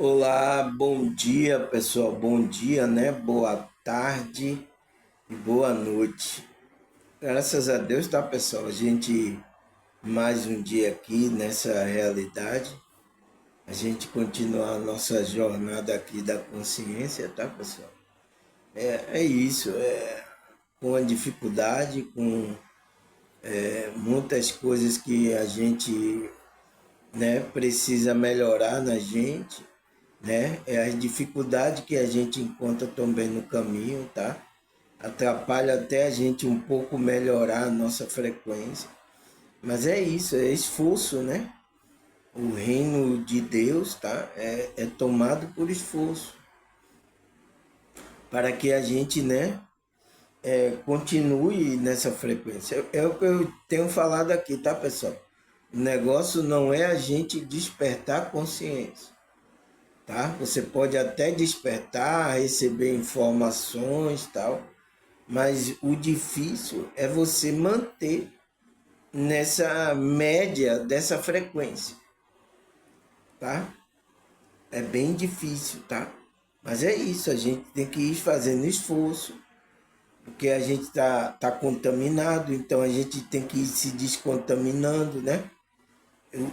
Olá, bom dia pessoal, bom dia, né? Boa tarde e boa noite. Graças a Deus, tá pessoal? A gente mais um dia aqui nessa realidade. A gente continua a nossa jornada aqui da consciência, tá pessoal? É isso, com a dificuldade, com muitas coisas que a gente, né, precisa melhorar na gente, né? É a dificuldade que a gente encontra também no caminho, tá? Atrapalha até a gente um pouco melhorar a nossa frequência. Mas é isso, é esforço, né? O reino de Deus, tá? É tomado por esforço para que a gente, né, continue nessa frequência. É o que eu tenho falado aqui, tá, pessoal? O negócio não é a gente despertar consciência, tá? Você pode até despertar, receber informações, tal, mas o difícil é você manter nessa média dessa frequência, tá? É bem difícil, tá? Mas é isso, a gente tem que ir fazendo esforço, porque a gente tá contaminado, então a gente tem que ir se descontaminando, né?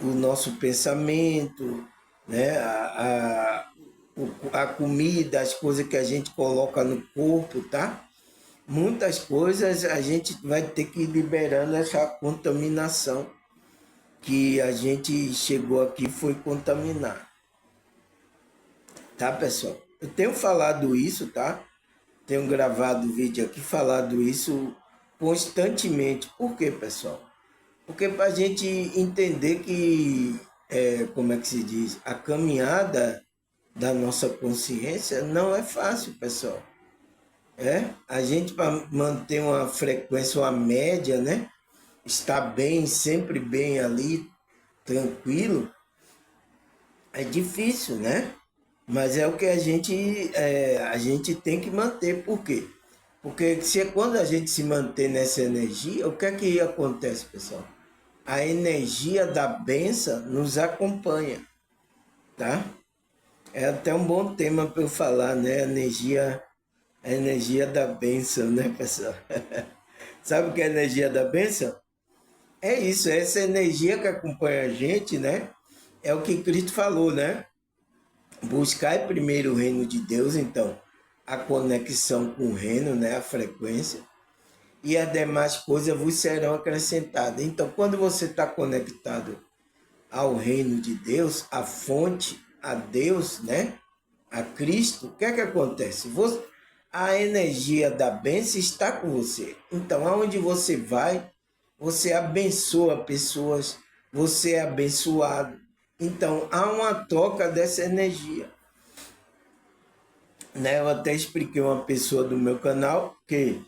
O nosso pensamento, né? A comida, as coisas que a gente coloca no corpo, tá? Muitas coisas a gente vai ter que ir liberando essa contaminação que a gente chegou aqui e foi contaminar, tá pessoal? Eu tenho falado isso, tá? Tenho gravado vídeo aqui falado isso constantemente. Por quê, pessoal? Porque para a gente entender que, como é que se diz, a caminhada da nossa consciência não é fácil, pessoal. A gente para manter uma frequência, uma média, né? Estar bem, sempre bem ali, tranquilo, é difícil, né? Mas é o que a gente tem que manter. Por quê? Porque quando a gente se mantém nessa energia, o que é que acontece, pessoal? A energia da benção nos acompanha, tá? É até um bom tema para eu falar, né? A energia da benção, né, pessoal? Sabe o que é a energia da benção? É isso, é essa energia que acompanha a gente, né? É o que Cristo falou, né? Buscai primeiro o reino de Deus, então, a conexão com o reino, né? A frequência. E as demais coisas vos serão acrescentadas. Então, quando você está conectado ao reino de Deus, à fonte, a Deus, né? A Cristo, o que é que acontece? A energia da bênção está com você. Então, aonde você vai, você abençoa pessoas, você é abençoado. Então, há uma troca dessa energia. Né? Eu até expliquei uma pessoa do meu canal que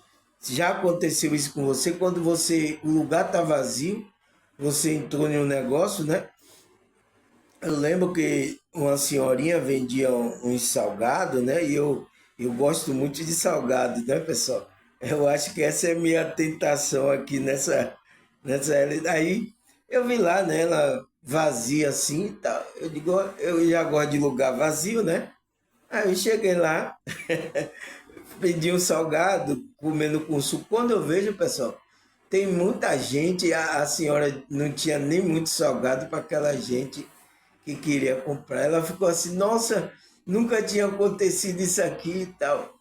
já aconteceu isso com você, quando o lugar está vazio, você entrou em um negócio, né? Eu lembro que uma senhorinha vendia uns salgados, né? E eu gosto muito de salgado, né, pessoal? Eu acho que essa é a minha tentação aqui nessa realidade. Aí eu vi lá, né? Ela vazia assim e tal. Eu digo, eu já gosto de lugar vazio, né? Aí eu cheguei lá, pedi um salgado, comendo com suco. Quando eu vejo, pessoal, tem muita gente, a senhora não tinha nem muito salgado para aquela gente que queria comprar. Ela ficou assim, nossa, nunca tinha acontecido isso aqui e tal.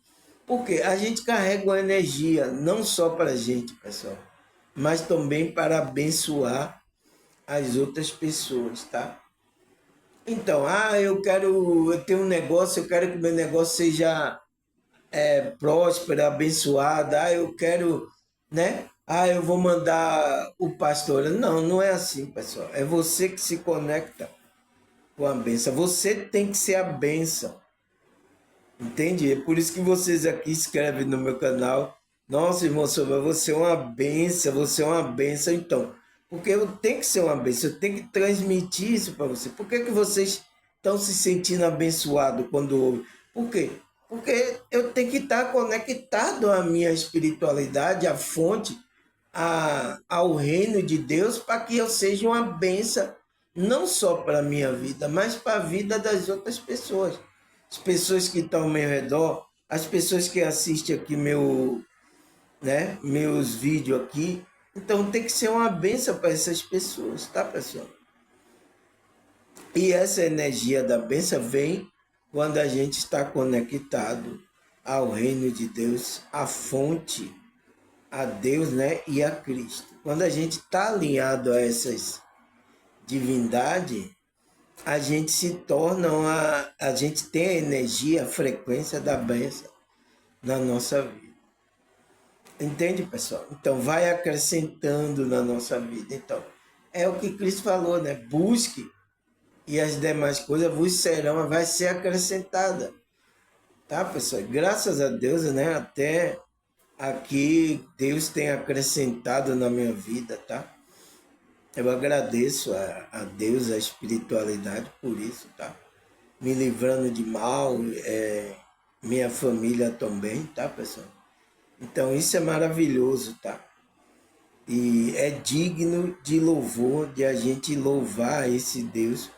Porque a gente carrega uma energia, não só para a gente, pessoal, mas também para abençoar as outras pessoas, tá? Então, eu tenho um negócio, eu quero que meu negócio seja próspero, abençoado, eu quero, né? Eu vou mandar o pastor. Não, não é assim, pessoal. É você que se conecta com a benção. Você tem que ser a benção. Entende? É por isso que vocês aqui escrevem no meu canal. Nossa, irmão Samuel, você é uma benção, você é uma benção. Então, porque eu tenho que ser uma benção, eu tenho que transmitir isso para você. Por que vocês estão se sentindo abençoados quando ouvem? Por quê? Porque eu tenho que estar conectado à minha espiritualidade, à fonte, ao reino de Deus, para que eu seja uma benção não só para a minha vida, mas para a vida das outras pessoas. As pessoas que estão ao meu redor, as pessoas que assistem aqui meus vídeos aqui. Então tem que ser uma bênção para essas pessoas, tá, pessoal? E essa energia da bênção vem quando a gente está conectado ao reino de Deus, à fonte, a Deus, né, e a Cristo. Quando a gente está alinhado a essas divindades, a gente se torna a gente tem a energia, a frequência da bênção na nossa vida. Entende, pessoal? Então vai acrescentando na nossa vida. Então, é o que Cristo falou, né? Busque e as demais coisas vos serão, vai ser acrescentada. Tá, pessoal? Graças a Deus, né? Até aqui Deus tem acrescentado na minha vida, tá? Eu agradeço a Deus, a espiritualidade por isso, tá? Me livrando de mal, minha família também, tá, pessoal? Então isso é maravilhoso, tá? E é digno de louvor, de a gente louvar esse Deus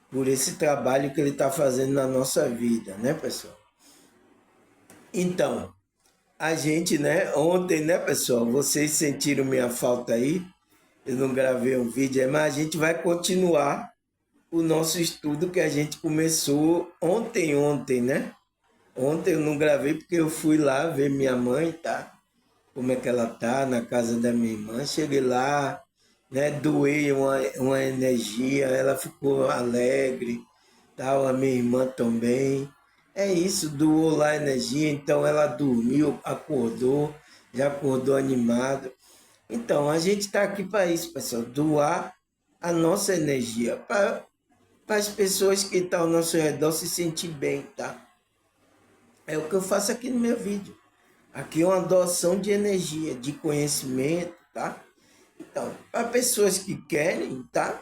por esse trabalho que ele está fazendo na nossa vida, né, pessoal? Então, a gente, né, ontem, né, pessoal, vocês sentiram minha falta aí, eu não gravei um vídeo, mas a gente vai continuar o nosso estudo que a gente começou ontem, né? Ontem eu não gravei porque eu fui lá ver minha mãe, tá? Como é que ela tá na casa da minha irmã. Cheguei lá, né? Doei uma energia, ela ficou alegre, tal, a minha irmã também. É isso, doou lá energia, então ela dormiu, acordou, já acordou animado. Então, a gente está aqui para isso, pessoal, doar a nossa energia para as pessoas que estão ao nosso redor se sentir bem, tá? É o que eu faço aqui no meu vídeo. Aqui é uma doação de energia, de conhecimento, tá? Então, para pessoas que querem, tá?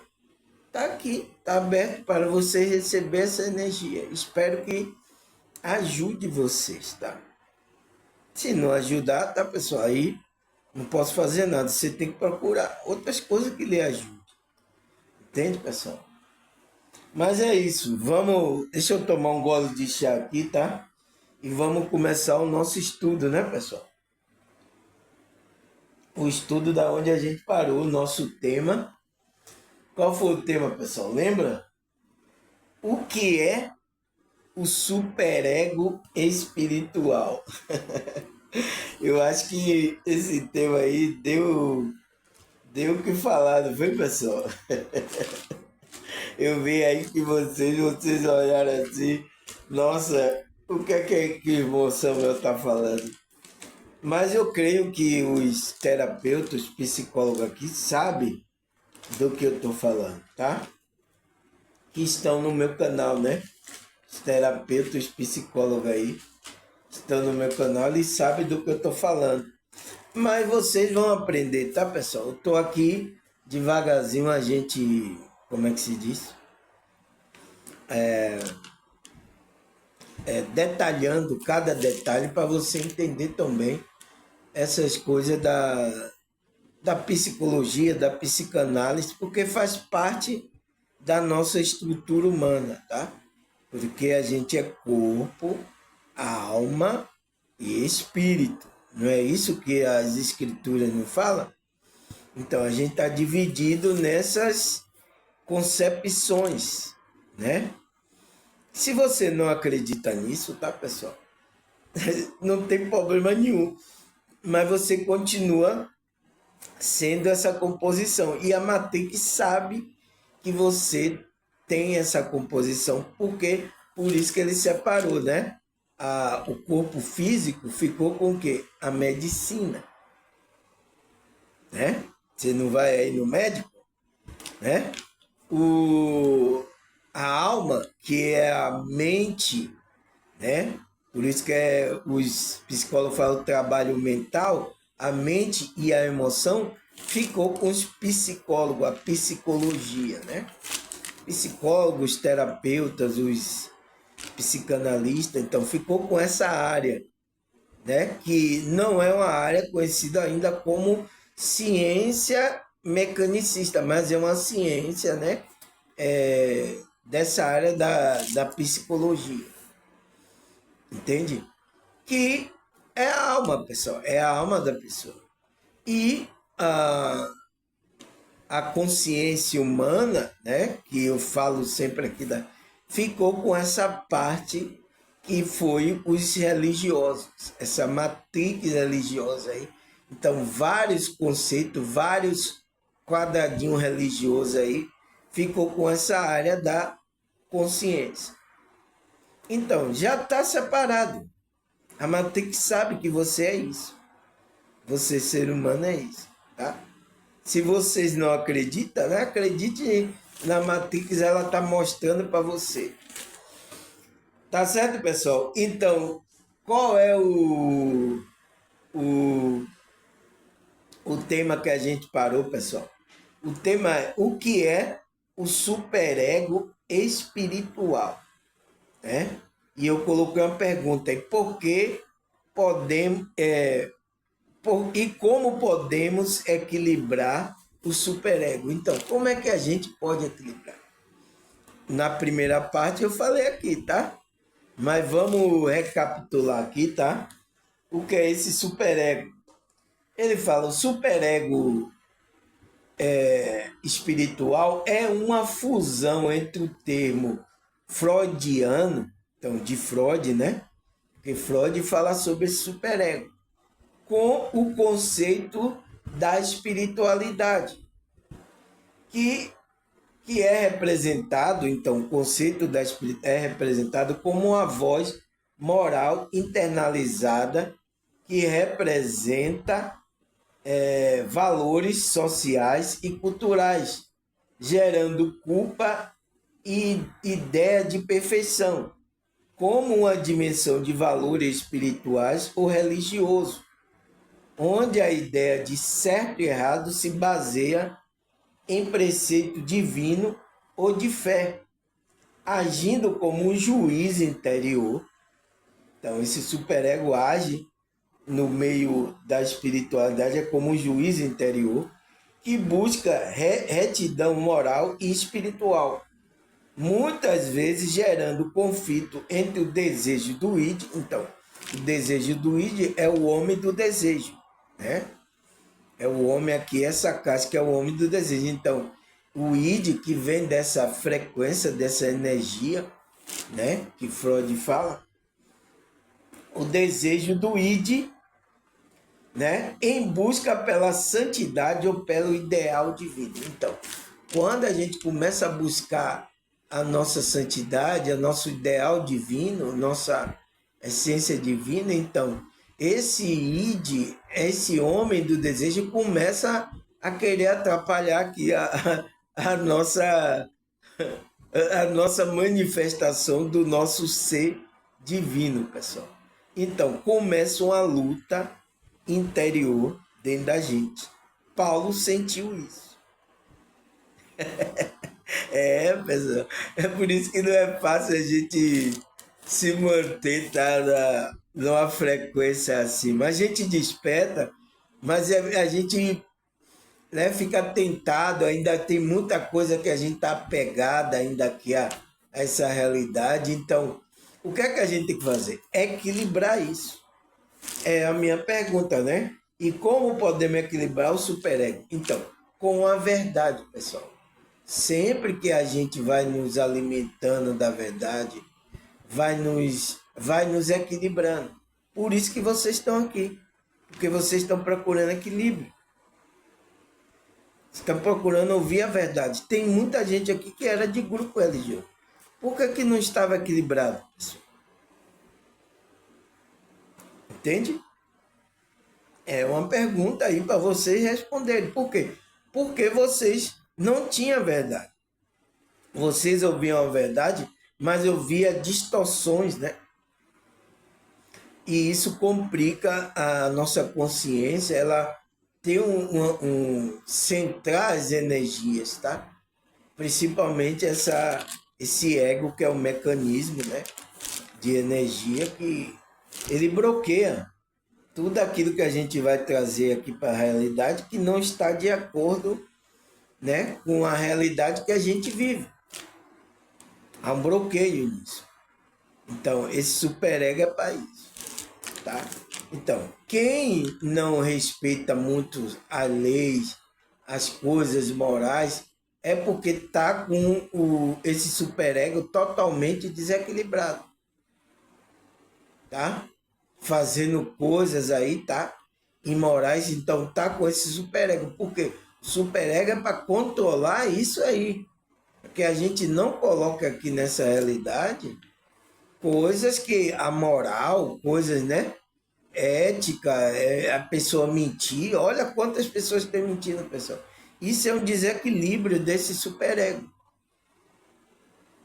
Tá aqui, tá aberto para você receber essa energia. Espero que ajude vocês, tá? Se não ajudar, tá, pessoal? Aí não posso fazer nada. Você tem que procurar outras coisas que lhe ajudem. Entende, pessoal? Mas é isso. Vamos. Deixa eu tomar um gole de chá aqui, tá? E vamos começar o nosso estudo, né, pessoal? O estudo da onde a gente parou, o nosso tema. Qual foi o tema, pessoal? Lembra? O que é o superego espiritual? Eu acho que esse tema aí deu o que falar, não foi, pessoal? Eu vi aí que vocês olharam assim, nossa, o que é que o irmão Samuel está falando? Mas eu creio que os terapeutas, psicólogos aqui sabem do que eu estou falando, tá? Que estão no meu canal, né? Os terapeutas, psicólogos aí, estão no meu canal, eles sabem do que eu estou falando. Mas vocês vão aprender, tá, pessoal? Eu estou aqui devagarzinho, a gente, como é que se diz? Detalhando cada detalhe para você entender também essas coisas da psicologia, da psicanálise, porque faz parte da nossa estrutura humana, tá? Porque a gente é corpo, alma e espírito. Não é isso que as escrituras não falam? Então a gente está dividido nessas concepções, né? Se você não acredita nisso, tá, pessoal? Não tem problema nenhum. Mas você continua sendo essa composição. E a Matrix sabe que você tem essa composição, porque por isso que ele separou, né? O corpo físico ficou com o quê? A medicina, né? Você não vai aí no médico, né? A alma, que é a mente, né? Por isso que os psicólogos falam trabalho mental, a mente e a emoção ficou com os psicólogos, a psicologia, né? Psicólogos, terapeutas, os psicanalistas, então ficou com essa área, né? Que não é uma área conhecida ainda como ciência mecanicista, mas é uma ciência, né? dessa área da psicologia, entende? Que é a alma, pessoal, é a alma da pessoa. E a consciência humana, né, que eu falo sempre aqui, ficou com essa parte que foi os religiosos, essa matriz religiosa aí. Então, vários conceitos, vários quadradinhos religiosos aí, ficou com essa área da consciência. Então, já está separado. A Matrix sabe que você é isso. Você, ser humano, é isso. Tá? Se vocês não acreditam, né? Acredite na Matrix, ela está mostrando para você. Tá certo, pessoal? Então, qual é o, o tema que a gente parou, pessoal? O tema é o que é o superego espiritual, né? E eu coloquei uma pergunta aí, por que podemos, e como podemos equilibrar o superego? Então, como é que a gente pode equilibrar? Na primeira parte eu falei aqui, tá? Mas vamos recapitular aqui, tá? O que é esse superego? Ele fala, o superego espiritual é uma fusão entre o termo freudiano, então de Freud, né? Porque Freud fala sobre esse superego, com o conceito da espiritualidade, que é representado, então, o conceito da espiritualidade é representado como uma voz moral internalizada que representa valores sociais e culturais, gerando culpa e ideia de perfeição, como uma dimensão de valores espirituais ou religioso, onde a ideia de certo e errado se baseia em preceito divino ou de fé, agindo como um juiz interior. Então, esse superego age no meio da espiritualidade, é como um juiz interior que busca retidão moral e espiritual, muitas vezes gerando conflito entre o desejo do id. Então, o desejo do id é o homem do desejo, né? É o homem aqui, essa casca é o homem do desejo. Então, o id, que vem dessa frequência, dessa energia, né, que Freud fala, o desejo do id, né, em busca pela santidade ou pelo ideal de vida. Então, quando a gente começa a buscar a nossa santidade, o nosso ideal divino, nossa essência divina, então esse id, esse homem do desejo começa a querer atrapalhar aqui a nossa manifestação do nosso ser divino, pessoal. Então começa uma luta interior dentro da gente. Paulo sentiu isso. Pessoal, é por isso que não é fácil a gente se manter, tá, numa frequência assim. Mas a gente desperta, mas a gente, né, fica tentado, ainda tem muita coisa que a gente está apegada ainda aqui a essa realidade. Então, o que é que a gente tem que fazer? Equilibrar isso. É a minha pergunta, né? E como podemos equilibrar o superego? Então, com a verdade, pessoal. Sempre que a gente vai nos alimentando da verdade, vai nos equilibrando. Por isso que vocês estão aqui. Porque vocês estão procurando equilíbrio. Estão procurando ouvir a verdade. Tem muita gente aqui que era de grupo religioso. Por que não estava equilibrado? Entende? É uma pergunta aí para vocês responderem. Por quê? Porque vocês não tinham verdade. Vocês ouviam a verdade, mas eu via distorções, né? E isso complica a nossa consciência, ela tem centrar as energias, tá? Principalmente esse ego, que é o mecanismo, né, de energia, que ele bloqueia tudo aquilo que a gente vai trazer aqui para a realidade, que não está de acordo, né, com a realidade que a gente vive. Há um bloqueio nisso. Então, esse superego é para isso, tá? Então, quem não respeita muito as leis, as coisas morais, é porque está com esse superego totalmente desequilibrado, tá? Fazendo coisas aí, tá? Imorais, então tá com esse superego. Porque o superego é para controlar isso aí. Porque a gente não coloca aqui nessa realidade coisas que a moral, coisas, né? Ética, a pessoa mentir. Olha quantas pessoas têm mentindo, pessoal. Isso é um desequilíbrio desse superego.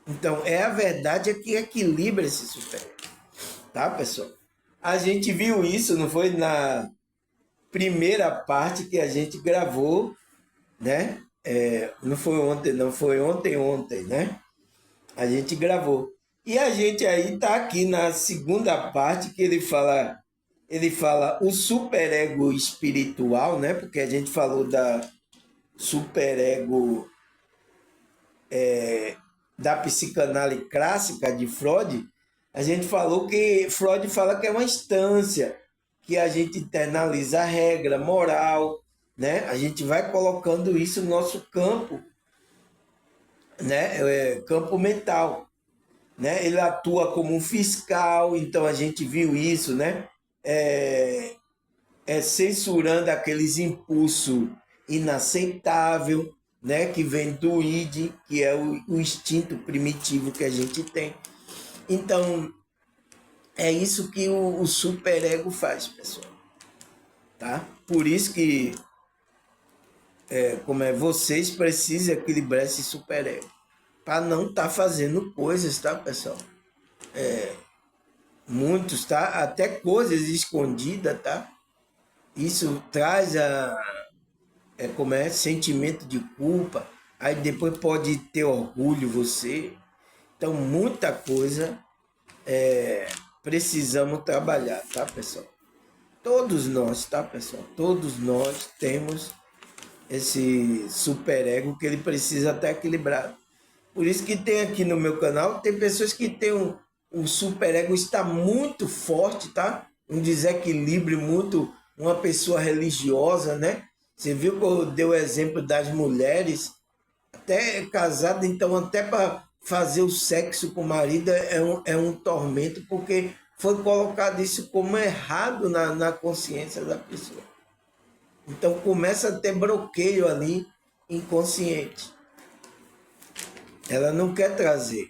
Então, é a verdade é que equilibra esse superego, tá, pessoal? A gente viu isso, não foi na primeira parte que a gente gravou, né? Não foi ontem, não, foi ontem, né? A gente gravou. E a gente aí tá aqui na segunda parte que ele fala o superego espiritual, né? Porque a gente falou da superego da psicanálise clássica de Freud. A gente falou que Freud fala que é uma instância que a gente internaliza a regra moral, né? A gente vai colocando isso no nosso campo, né? Campo mental, né? Ele atua como um fiscal, então a gente viu isso, né? Censurando aqueles impulsos inaceitáveis, né? Que vem do id, que é o instinto primitivo que a gente tem. Então, é isso que o superego faz, pessoal, tá? Por isso que, vocês precisam equilibrar esse superego, para não estar fazendo coisas, tá, pessoal? Muitos, tá? Até coisas escondidas, tá? Isso traz sentimento de culpa, aí depois pode ter orgulho você. Então, muita coisa precisamos trabalhar, tá, pessoal? Todos nós, tá, pessoal? Todos nós temos esse superego que ele precisa estar equilibrado. Por isso que tem aqui no meu canal, tem pessoas que têm um superego está muito forte, tá? Um desequilíbrio muito, uma pessoa religiosa, né? Você viu que eu dei o exemplo das mulheres, até casada, então até para fazer o sexo com o marido é um tormento, porque foi colocado isso como errado na consciência da pessoa. Então começa a ter bloqueio ali inconsciente. Ela não quer trazer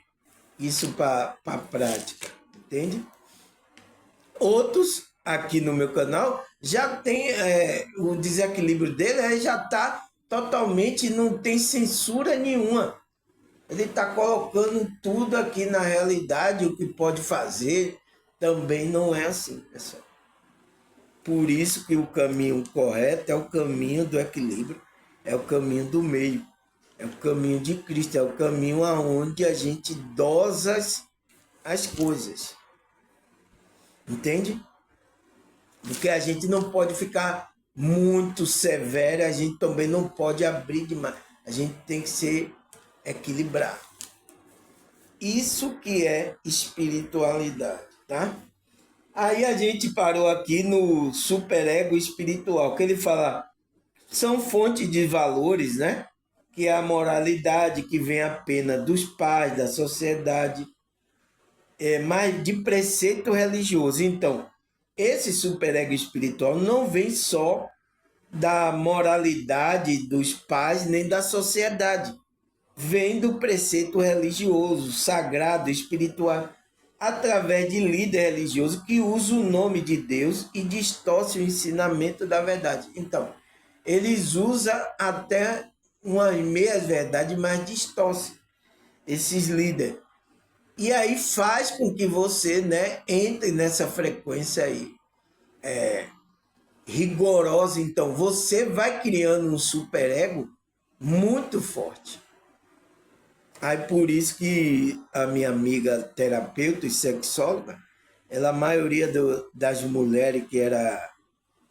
isso para a prática, entende? Outros aqui no meu canal já tem o desequilíbrio dele, já está totalmente, não tem censura nenhuma. Ele está colocando tudo aqui na realidade, o que pode fazer. Também não é assim, pessoal. Por isso que o caminho correto é o caminho do equilíbrio, é o caminho do meio, é o caminho de Cristo, é o caminho aonde a gente dosa as coisas. Entende? Porque a gente não pode ficar muito severo, a gente também não pode abrir demais. A gente tem que ser equilibrado. Isso que é espiritualidade, tá? Aí a gente parou aqui no superego espiritual, que ele fala, são fontes de valores, né? Que é a moralidade que vem apenas dos pais, da sociedade, mas de preceito religioso. Então, esse superego espiritual não vem só da moralidade dos pais nem da sociedade. Vem do preceito religioso, sagrado, espiritual, através de líder religioso que usa o nome de Deus e distorce o ensinamento da verdade. Então, eles usam até umas meias verdades, mas distorce esses líderes. E aí faz com que você, né, entre nessa frequência aí rigorosa. Então, você vai criando um superego muito forte. Aí por isso que a minha amiga terapeuta e sexóloga, a maioria das mulheres que era,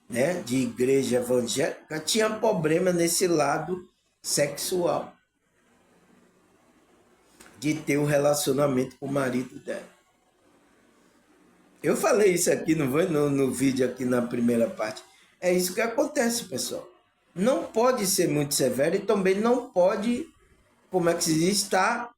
né, de igreja evangélica tinha problema nesse lado sexual. de ter um relacionamento com o marido dela. Eu falei isso aqui, não foi no vídeo aqui na primeira parte. É isso que acontece, pessoal. Não pode ser muito severo e também não pode, como é que se diz, estar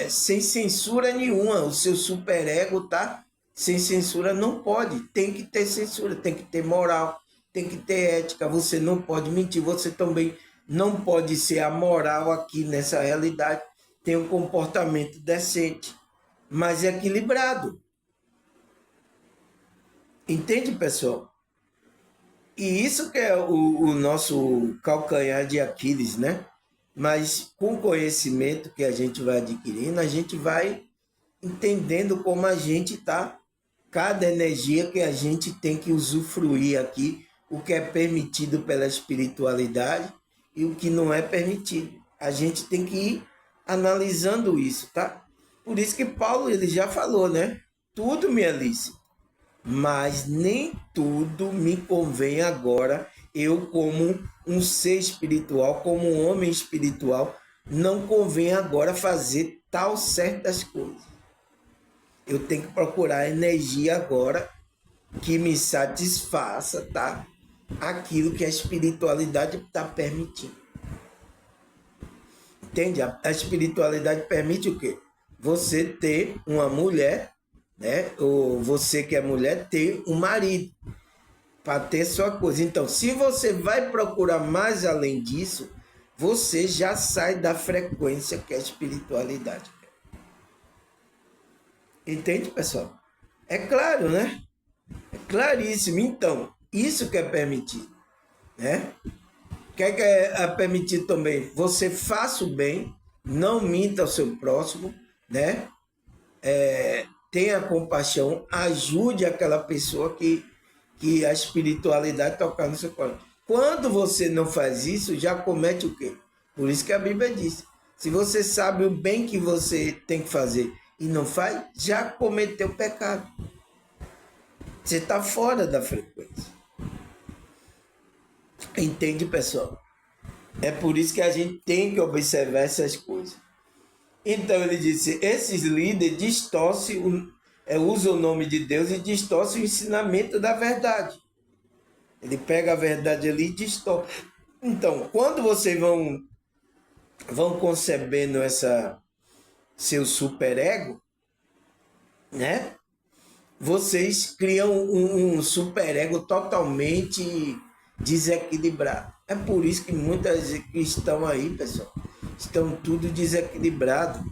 sem censura nenhuma. O seu superego tá sem censura, não pode. Tem que ter censura, tem que ter moral, tem que ter ética. Você não pode mentir, você também não pode ser amoral aqui nessa realidade. Tem um comportamento decente, mas equilibrado. Entende, pessoal? E isso que é o nosso calcanhar de Aquiles, né? Mas com o conhecimento que a gente vai adquirindo, a gente vai entendendo como a gente está, cada energia que a gente tem que usufruir aqui, o que é permitido pela espiritualidade e o que não é permitido. A gente tem que ir analisando isso, tá? Por isso que Paulo ele já falou, né? Tudo me é lícito, mas nem tudo me convém agora. Eu, como um ser espiritual, como um homem espiritual, não convém agora fazer tal certas coisas. Eu tenho que procurar energia agora que me satisfaça, tá? Aquilo que a espiritualidade está permitindo. Entende? A espiritualidade permite o quê? Você ter uma mulher, né? Ou você que é mulher, ter um marido para ter sua coisa. Então, se você vai procurar mais além disso, você já sai da frequência que é a espiritualidade. Entende, pessoal? É claro, né? É claríssimo. Então, isso que é permitido, né? O que é permitido também? Você faça o bem, não minta ao seu próximo, né? Tenha compaixão, ajude aquela pessoa que a espiritualidade tocar no seu coração. Quando você não faz isso, já comete o quê? Por isso que a Bíblia diz, se você sabe o bem que você tem que fazer e não faz, já cometeu pecado. Você está fora da frequência. Entende, pessoal? É por isso que a gente tem que observar essas coisas. Então ele disse, esses líderes distorcem, usam o nome de Deus e distorcem o ensinamento da verdade. Ele pega a verdade ali e distorce. Então, quando vocês vão concebendo seu superego, né? Vocês criam um superego totalmente desequilibrado. É por isso que muitas que estão aí, pessoal, estão tudo desequilibrado.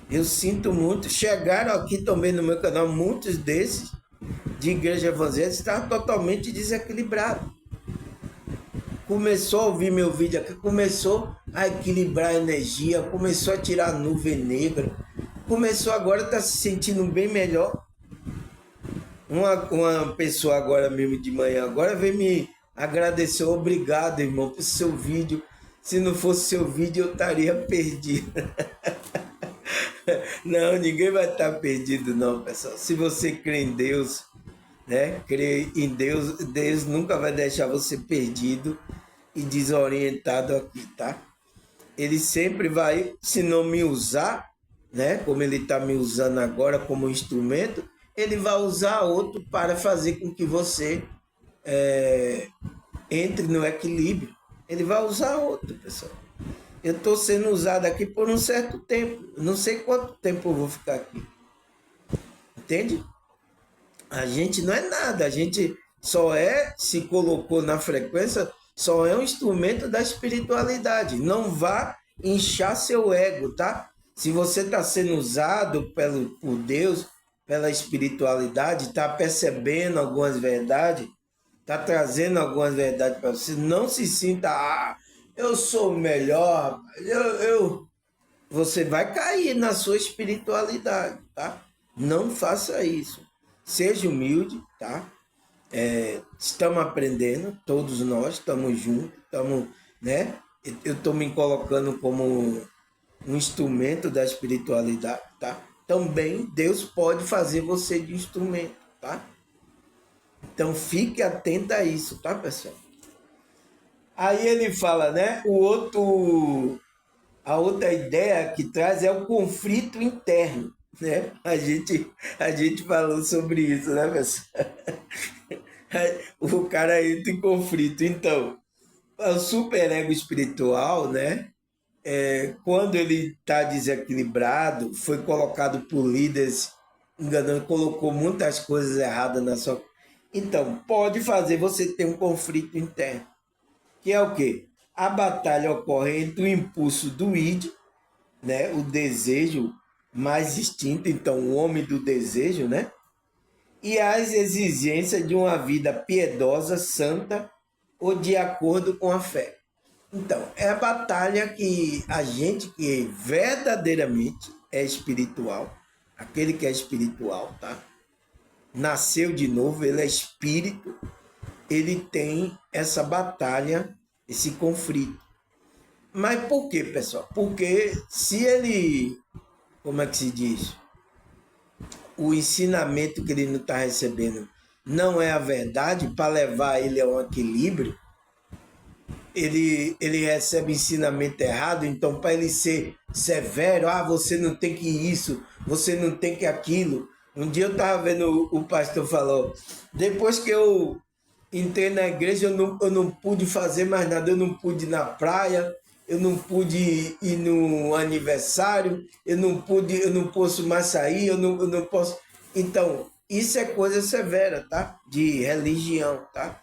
Eu sinto muito. Chegaram aqui também no meu canal, muitos desses de igreja evangélica estavam totalmente desequilibrados. Começou a ouvir meu vídeo aqui, começou a equilibrar a energia, começou a tirar a nuvem negra, começou agora a estar se sentindo bem melhor. Uma pessoa agora mesmo de manhã, agora veio me agradecer, obrigado, irmão, por seu vídeo. Se não fosse seu vídeo, eu estaria perdido. Não, ninguém vai estar perdido, não, pessoal. Se você crê em Deus, né? Crê em Deus, Deus nunca vai deixar você perdido e desorientado aqui, tá? Ele sempre vai, se não me usar, né? Como ele está me usando agora como instrumento, ele vai usar outro para fazer com que você entre no equilíbrio. Ele vai usar outro, pessoal. Eu estou sendo usado aqui por um certo tempo. Não sei quanto tempo eu vou ficar aqui. Entende? A gente não é nada. A gente só se colocou na frequência, só é um instrumento da espiritualidade. Não vá inchar seu ego, tá? Se você está sendo usado por Deus, pela espiritualidade, está percebendo algumas verdades, está trazendo algumas verdades para você, não se sinta, eu sou o melhor, você vai cair na sua espiritualidade, tá? Não faça isso. Seja humilde, tá? Estamos aprendendo, todos nós estamos juntos, estamos, né? Eu estou me colocando como um instrumento da espiritualidade, tá? Também Deus pode fazer você de instrumento, tá? Então fique atento a isso, tá, pessoal? Aí ele fala, né? O outro A outra ideia que traz é o conflito interno, né? A gente falou sobre isso, né, pessoal? O cara entra em conflito. Então, o superego espiritual, né? Quando ele está desequilibrado, foi colocado por líderes enganando, colocou muitas coisas erradas na sua. Então, pode fazer você ter um conflito interno, que é o quê? A batalha ocorre entre o impulso do id, né, o desejo mais instinto, então o homem do desejo, né, e as exigências de uma vida piedosa, santa ou de acordo com a fé. Então, é a batalha que a gente que verdadeiramente é espiritual, aquele que é espiritual, tá? Nasceu de novo, ele é espírito, ele tem essa batalha, esse conflito. Mas por quê, pessoal? Porque se ele, como é que se diz? O ensinamento que ele não está recebendo não é a verdade para levar ele a um equilíbrio, ele recebe ensinamento errado, então para ele ser severo, você não tem que isso, você não tem que aquilo. Um dia eu estava vendo o pastor falou, depois que eu entrei na igreja, eu não pude fazer mais nada, eu não pude ir na praia, eu não pude ir no aniversário, eu não posso mais sair, eu não posso. Então, isso é coisa severa, tá? De religião, tá?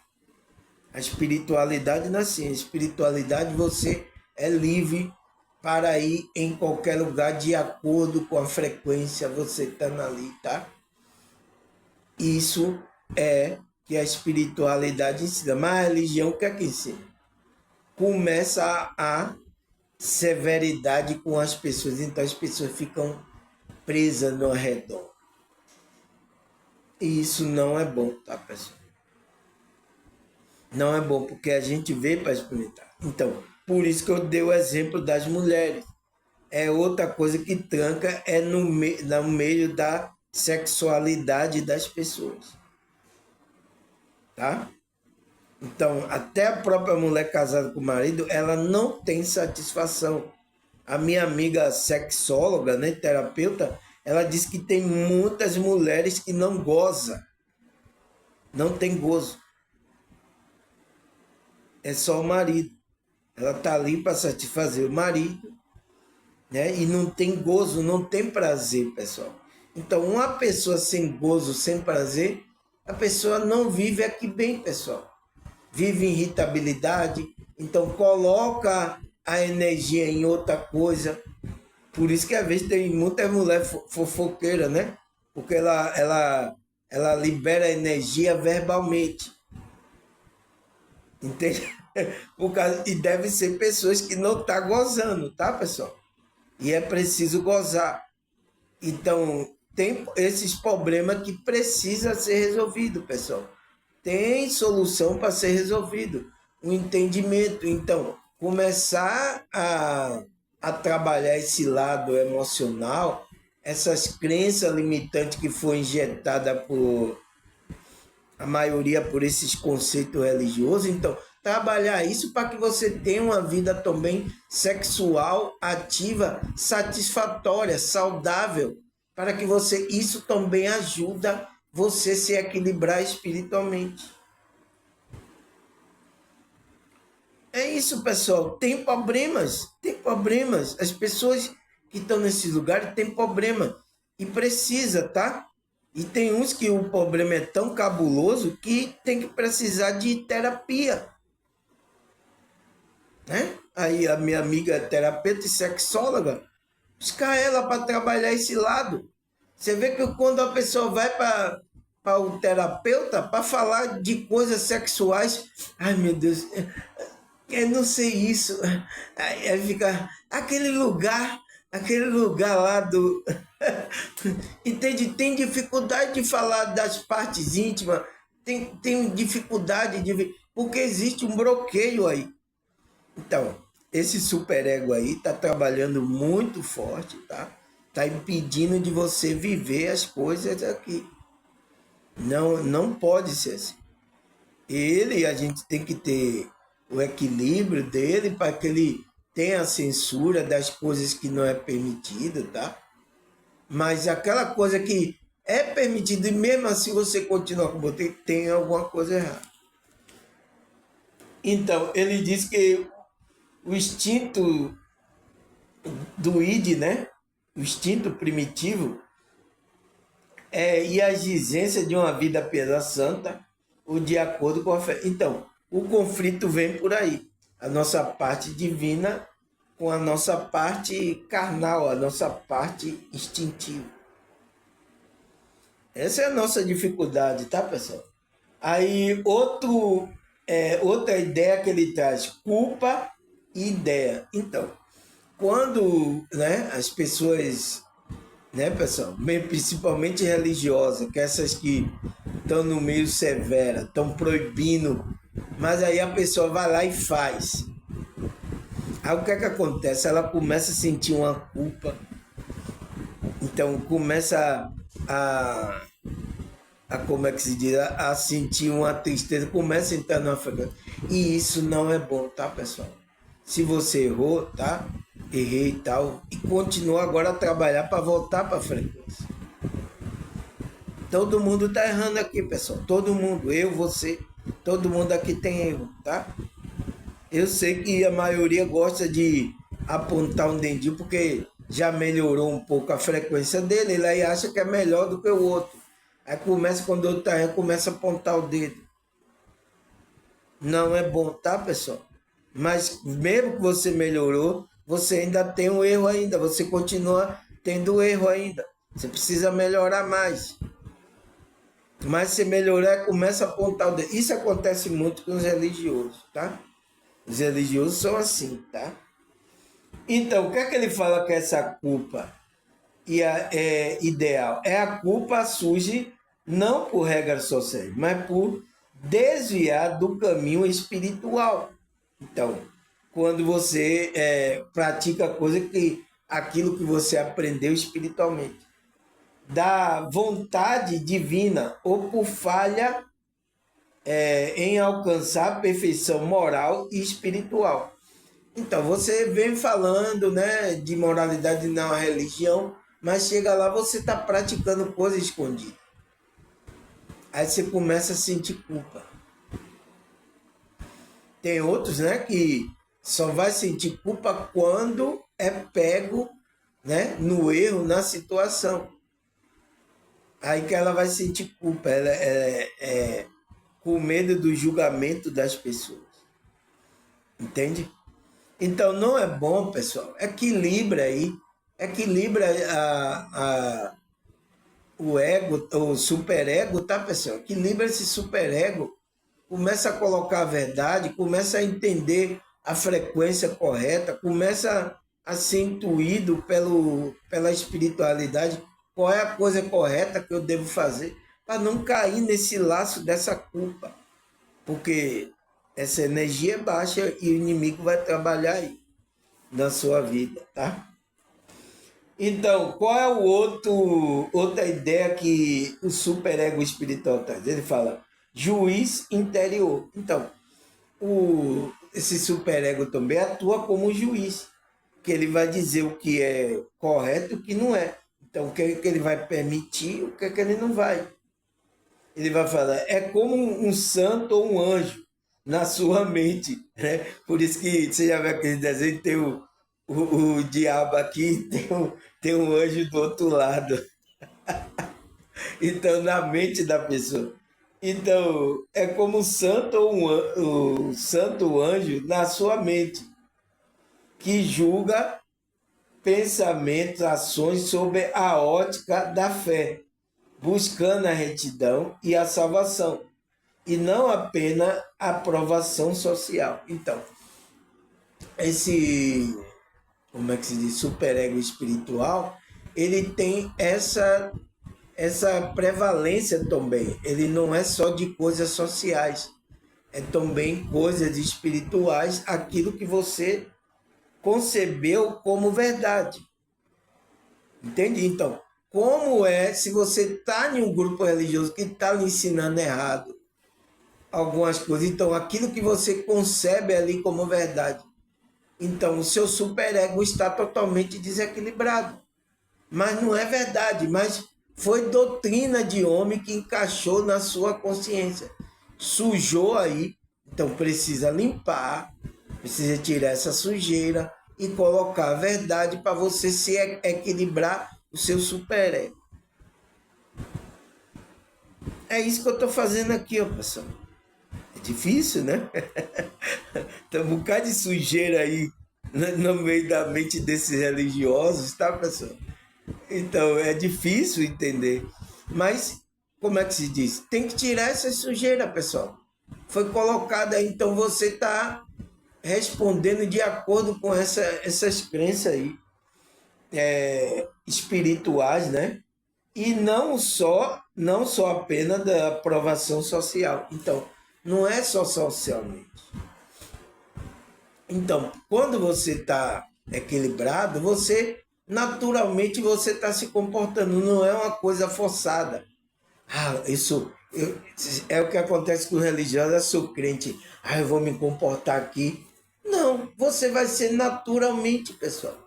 A espiritualidade não é assim. A espiritualidade você é livre para ir em qualquer lugar de acordo com a frequência você estando ali, tá? Isso é que a espiritualidade ensina. Mas a religião o que é que ensina? Começa a severidade com as pessoas, então as pessoas ficam presas no redor. E isso não é bom, tá, pessoal? Não é bom, porque a gente veio para experimentar. Então, por isso que eu dei o exemplo das mulheres. É outra coisa que tranca é no meio da sexualidade das pessoas, tá? Então, até a própria mulher casada com o marido, ela não tem satisfação. A minha amiga sexóloga, né, terapeuta, ela diz que tem muitas mulheres que não gozam, não tem gozo. É só o marido. Ela tá ali para satisfazer o marido, né? E não tem gozo, não tem prazer, pessoal. Então, uma pessoa sem gozo, sem prazer, a pessoa não vive aqui bem, pessoal. Vive em irritabilidade, então coloca a energia em outra coisa. Por isso que às vezes tem muita mulher fofoqueira, né? Porque ela libera energia verbalmente. Entende? E deve ser pessoas que não estão gozando, tá, pessoal? E é preciso gozar. Então, tem esses problemas que precisa ser resolvido, pessoal. Tem solução para ser resolvido. Um entendimento. Então, começar a trabalhar esse lado emocional, essas crenças limitantes que foi injetada por a maioria por esses conceitos religiosos. Então, trabalhar isso para que você tenha uma vida também sexual, ativa, satisfatória, saudável, para que você isso também ajuda você se equilibrar espiritualmente. É isso, pessoal. Tem problemas, tem problemas. As pessoas que estão nesse lugar têm problema e precisa, tá? E tem uns que o problema é tão cabuloso que tem que precisar de terapia, né? Aí a minha amiga terapeuta e sexóloga, buscar ela para trabalhar esse lado. Você vê que quando a pessoa vai para o terapeuta para falar de coisas sexuais, ai meu Deus, eu não sei isso. Aí fica aquele lugar lá do. Entende? Tem dificuldade de falar das partes íntimas, tem dificuldade de. Porque existe um bloqueio aí. Então, esse superego aí está trabalhando muito forte, tá? Está impedindo de você viver as coisas aqui. Não, não pode ser assim. A gente tem que ter o equilíbrio dele para que ele tem a censura das coisas que não é permitida, tá? Mas aquela coisa que é permitida e mesmo assim você continua com o boteco, tem alguma coisa errada. Então, ele diz que o instinto do id, né? O instinto primitivo e a exigência de uma vida piedosa santa, ou de acordo com a fé. Então, o conflito vem por aí. A nossa parte divina com a nossa parte carnal, a nossa parte instintiva. Essa é a nossa dificuldade, tá, pessoal? Aí, outra ideia que ele traz, culpa e ideia. Então, quando, né, as pessoas, né, pessoal, principalmente religiosas, que essas que estão no meio severa, estão proibindo, mas aí a pessoa vai lá e faz. Aí o que é que acontece? Ela começa a sentir uma culpa, então começa a como é que se diz, a sentir uma tristeza, começa a entrar numa frequência. E isso não é bom, tá, pessoal? Se você errou, tá? Errei e tal, e continua agora a trabalhar para voltar para a frequência. Todo mundo tá errando aqui, pessoal. Todo mundo, eu, você, todo mundo aqui tem erro, tá? Eu sei que a maioria gosta de apontar um dedinho porque já melhorou um pouco a frequência dele, ele aí acha que é melhor do que o outro. Aí começa, quando o outro tá errando, começa a apontar o dedo. Não é bom, tá, pessoal? Mas mesmo que você melhorou, você ainda tem um erro ainda, você continua tendo erro ainda. Você precisa melhorar mais. Mas se melhorar, começa a apontar o dedo. Isso acontece muito com os religiosos, tá? Os religiosos são assim, tá? Então, o que é que ele fala que essa culpa é ideal? É a culpa surge não por regras sociais, mas por desviar do caminho espiritual. Então, quando você pratica coisa que aquilo que você aprendeu espiritualmente, da vontade divina ou por falha em alcançar a perfeição moral e espiritual. Então, você vem falando, né, de moralidade na religião, mas chega lá, você está praticando coisa escondida. Aí você começa a sentir culpa. Tem outros, né, que só vai sentir culpa quando é pego, né, no erro, na situação. Aí que ela vai sentir culpa, ela é com medo do julgamento das pessoas. Entende? Então não é bom, pessoal. Equilibra aí. Equilibra o ego, o superego, tá, pessoal? Equilibra esse superego. Começa a colocar a verdade, começa a entender a frequência correta, começa a ser intuído pela espiritualidade. Qual é a coisa correta que eu devo fazer para não cair nesse laço dessa culpa? Porque essa energia é baixa e o inimigo vai trabalhar aí na sua vida, tá? Então, qual é outra ideia que o superego espiritual traz? Ele fala juiz interior. Então, esse superego também atua como juiz, que ele vai dizer o que é correto e o que não é. Então, o que é que ele vai permitir, o que é que ele não vai. Ele vai falar, é como um santo ou um anjo na sua mente, né? Por isso que você já vê aquele desenho, tem o diabo aqui, tem um anjo do outro lado. Então, na mente da pessoa. Então, é como um santo ou um santo anjo na sua mente, que julga pensamentos, ações sob a ótica da fé, buscando a retidão e a salvação, e não apenas a aprovação social. Então, esse, como é que se diz, superego espiritual, ele tem essa prevalência também. Ele não é só de coisas sociais, é também coisas espirituais, aquilo que você concebeu como verdade. Entende? Então, como é se você está em um grupo religioso que está lhe ensinando errado algumas coisas, então aquilo que você concebe ali como verdade, então o seu superego está totalmente desequilibrado. Mas não é verdade, mas foi doutrina de homem que encaixou na sua consciência. Sujou aí, então precisa limpar, precisa tirar essa sujeira e colocar a verdade para você se equilibrar o seu superego. É isso que eu estou fazendo aqui, ó, pessoal. É difícil, né? Tem um bocado de sujeira aí no meio da mente desses religiosos, tá, pessoal? Então, é difícil entender. Mas, como é que se diz? Tem que tirar essa sujeira, pessoal. Foi colocada aí, então você está respondendo de acordo com essas crenças aí, espirituais, né? E não só apenas da aprovação social. Então, não é só socialmente. Então, quando você está equilibrado, naturalmente você está se comportando, não é uma coisa forçada. É o que acontece com os religiosos, eu sou crente, eu vou me comportar aqui. Não, você vai ser naturalmente, pessoal.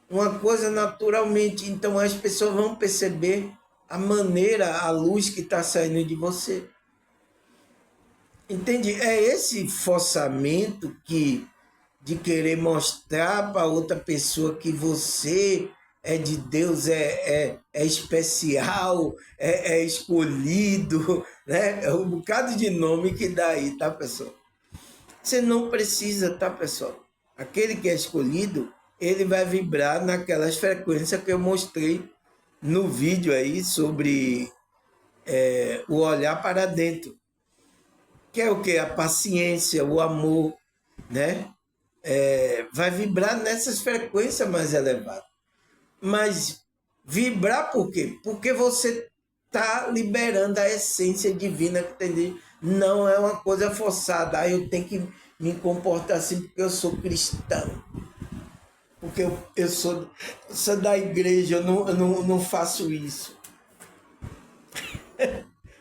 Uma coisa naturalmente, então as pessoas vão perceber a maneira, a luz que está saindo de você. Entende? É esse forçamento de querer mostrar para outra pessoa que você é de Deus, é especial, é escolhido, né? É um bocado de nome que dá aí, tá, pessoal? Você não precisa, tá, pessoal? Aquele que é escolhido, ele vai vibrar naquelas frequências que eu mostrei no vídeo aí sobre o olhar para dentro. Que é o que? A paciência, o amor, né? Vai vibrar nessas frequências mais elevadas. Mas vibrar por quê? Porque você está liberando a essência divina que tem dentro. Não é uma coisa forçada. Eu tenho que me comportar assim porque eu sou cristão. Porque eu sou da igreja, eu não faço isso.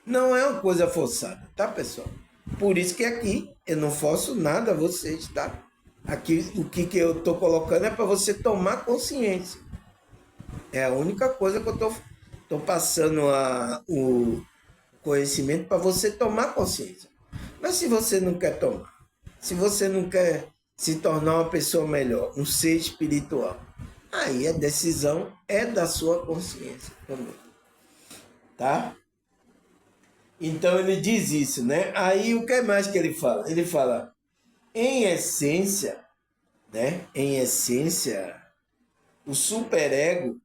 Não é uma coisa forçada, tá, pessoal? Por isso que aqui eu não forço nada a vocês, tá? Aqui o que eu estou colocando é para você tomar consciência. É a única coisa que eu tô passando o conhecimento para você tomar consciência. Mas se você não quer tomar, se você não quer se tornar uma pessoa melhor, um ser espiritual, aí a decisão é da sua consciência também, tá? Então ele diz isso, né? Aí o que mais que ele fala? Ele fala, em essência, né? Em essência, o superego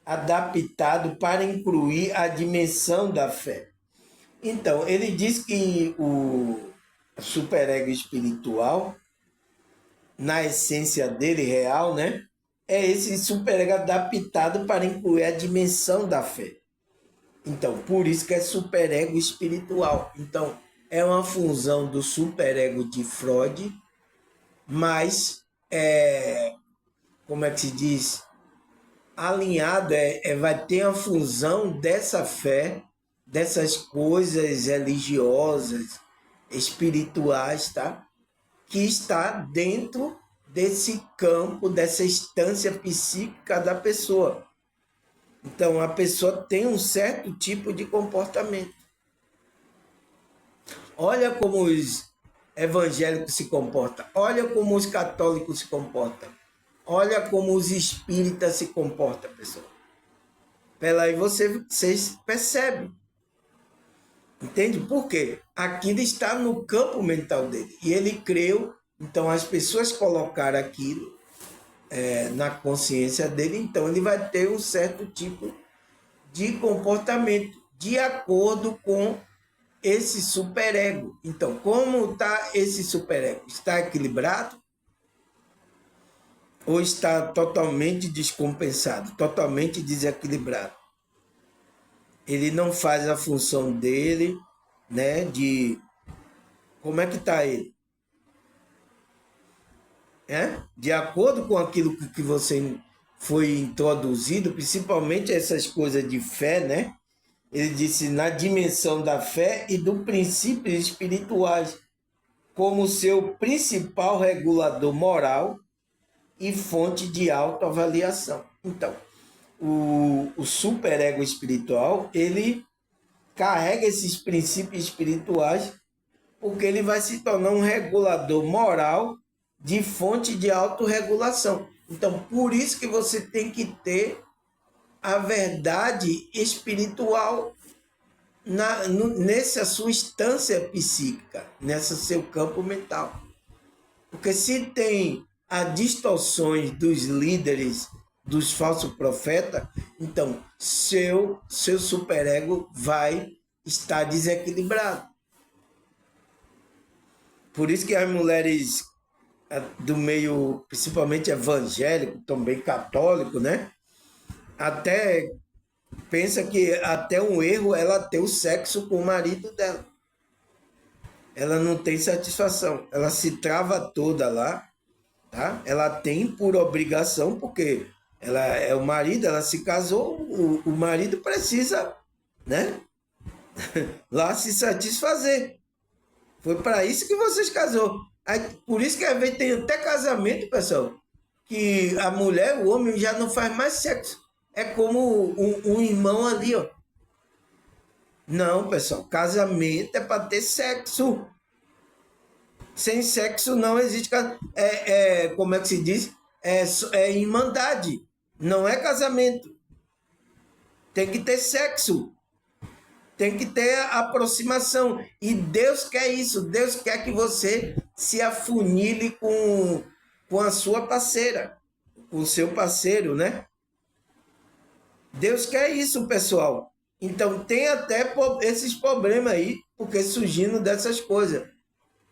adaptado para incluir a dimensão da fé. Então, ele diz que o superego espiritual, na essência dele real, né? É esse superego adaptado para incluir a dimensão da fé. Então, por isso que é superego espiritual. Então, é uma fusão do superego de Freud, mas, como é que se diz? Alinhado, vai ter a fusão dessa fé, dessas coisas religiosas, espirituais, tá? Que está dentro desse campo, dessa instância psíquica da pessoa. Então, a pessoa tem um certo tipo de comportamento. Olha como os evangélicos se comportam. Olha como os católicos se comportam. Olha como os espíritas se comportam, pessoal. Pela aí vocês percebem. Entende? Por quê? Aquilo está no campo mental dele. E ele creu, então as pessoas colocaram aquilo na consciência dele, então ele vai ter um certo tipo de comportamento de acordo com esse superego. Então, como está esse superego? Está equilibrado? Ou está totalmente descompensado, totalmente desequilibrado? Ele não faz a função dele, né? Como é que está ele? De acordo com aquilo que você foi introduzido, principalmente essas coisas de fé, né? Ele disse na dimensão da fé e do princípios espirituais. como seu principal regulador moral e fonte de autoavaliação. Então, o superego espiritual, ele carrega esses princípios espirituais porque ele vai se tornar um regulador moral de fonte de autorregulação. Então, por isso que você tem que ter a verdade espiritual nessa sua instância psíquica, nesse seu campo mental. Porque se tem as distorções dos líderes, dos falsos profetas, então seu superego vai estar desequilibrado. Por isso que as mulheres do meio, principalmente evangélico, também católico, né? Até pensa que até um erro ela ter o sexo com o marido dela. Ela não tem satisfação. Ela se trava toda lá, tá? Ela tem por obrigação, porque ela é o marido, ela se casou, o marido precisa, né? Lá se satisfazer. Foi para isso que vocês casou. Aí, por isso que às vezes tem até casamento, pessoal, que a mulher, o homem já não faz mais sexo. É como um irmão ali, ó. Não, pessoal, casamento é para ter sexo. Sem sexo não existe casamento. Como é que se diz? É irmandade. Não é casamento. Tem que ter sexo. Tem que ter aproximação. E Deus quer isso. Deus quer que você se afunile com a sua parceira, com o seu parceiro, né? Deus quer isso, pessoal. Então tem até esses problemas aí, porque surgindo dessas coisas.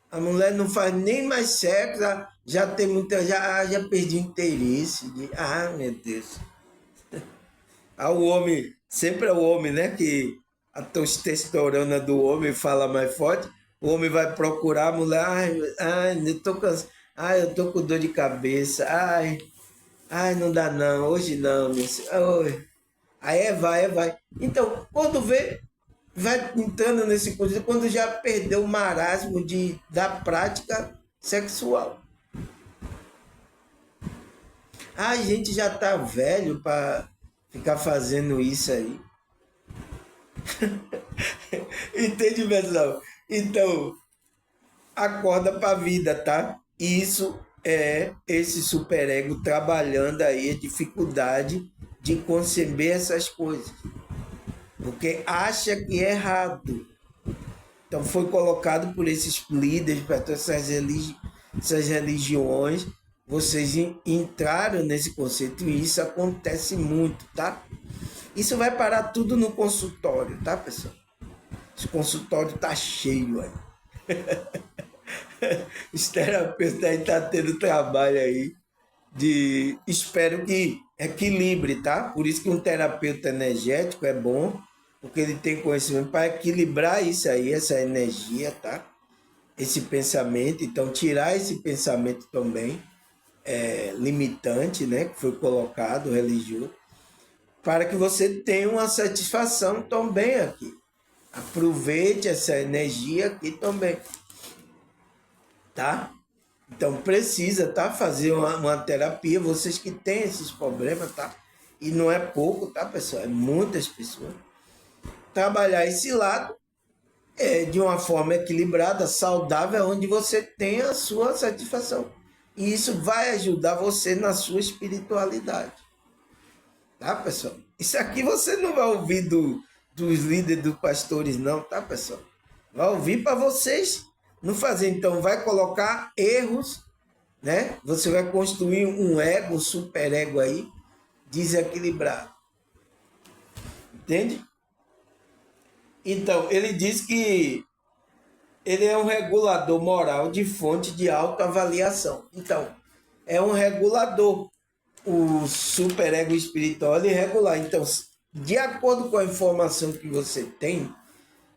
A mulher não faz nem mais sexo, já tem muita, já perdi interesse. Meu Deus. O homem, sempre é o homem, né? Que a testosterona do homem fala mais forte. O homem vai procurar a mulher. Eu tô cansado. Eu tô com dor de cabeça. Não dá não, hoje não. Aí vai. Então, quando vê, vai entrando nesse coisa, quando já perdeu o marasmo da prática sexual. A gente já tá velho para ficar fazendo isso aí. Entende, pessoal? Então, acorda para a vida, tá? Isso é esse superego trabalhando aí a dificuldade de conceber essas coisas. Porque acha que é errado. Então foi colocado por esses líderes, para todas essas religiões, vocês entraram nesse conceito e isso acontece muito, tá? Isso vai parar tudo no consultório, tá, pessoal? Esse consultório tá cheio aí. Os terapeutas aí tá tendo trabalho aí de... Espero que equilibre, tá? Por isso que um terapeuta energético é bom, porque ele tem conhecimento para equilibrar isso aí, essa energia, tá? Esse pensamento, então tirar esse pensamento também limitante, né? Que foi colocado, religioso, para que você tenha uma satisfação também aqui. Aproveite essa energia aqui também, tá? Então precisa, tá? Fazer uma terapia, vocês que têm esses problemas, tá? E não é pouco, tá, pessoal? É muitas pessoas. Trabalhar esse lado de uma forma equilibrada, saudável, onde você tenha a sua satisfação. E isso vai ajudar você na sua espiritualidade. Tá, pessoal? Isso aqui você não vai ouvir dos líderes, dos pastores, não, tá, pessoal? Vai ouvir para vocês não fazer. Então, vai colocar erros, né? Você vai construir um ego, um superego aí, desequilibrado. Entende? Então, ele diz que ele é um regulador moral de fonte de autoavaliação. Então, é um regulador. O superego espiritual ele regular. Então, de acordo com a informação que você tem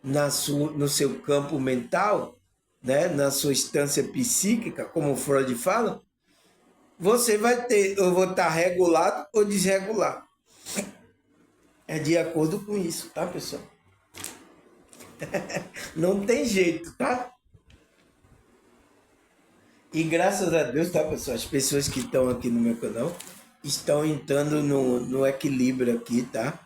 no seu campo mental, né, na sua instância psíquica, como o Freud fala, você vai ter, eu vou estar regulado ou desregulado. É de acordo com isso, tá, pessoal? Não tem jeito, tá? E graças a Deus, tá, pessoal? As pessoas que estão aqui no meu canal estão entrando no equilíbrio aqui, tá?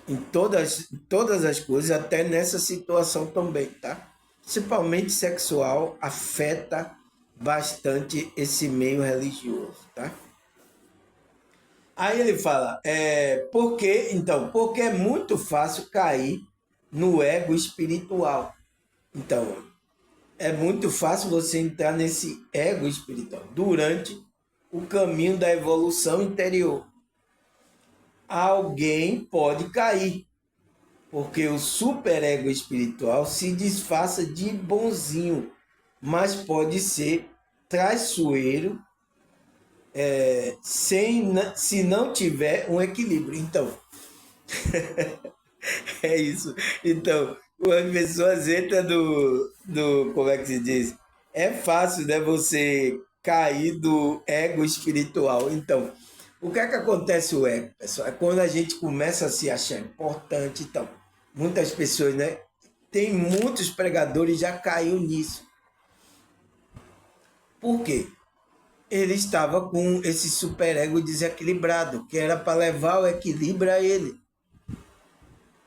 Em todas as coisas, até nessa situação também, tá? Principalmente sexual, afeta bastante esse meio religioso, tá? Aí ele fala, porque é muito fácil cair no ego espiritual. Então, é muito fácil você entrar nesse ego espiritual durante o caminho da evolução interior. Alguém pode cair, porque o superego espiritual se disfarça de bonzinho, mas pode ser traiçoeiro se não tiver um equilíbrio. Então, é isso. Então, quando a pessoa entra como é que se diz? É fácil, né, você cair do ego espiritual. Então, o que é que acontece o ego, pessoal? É quando a gente começa a se achar importante. Então, muitas pessoas, né? Tem muitos pregadores já caiu nisso. Por quê? Ele estava com esse superego desequilibrado, que era para levar o equilíbrio a ele.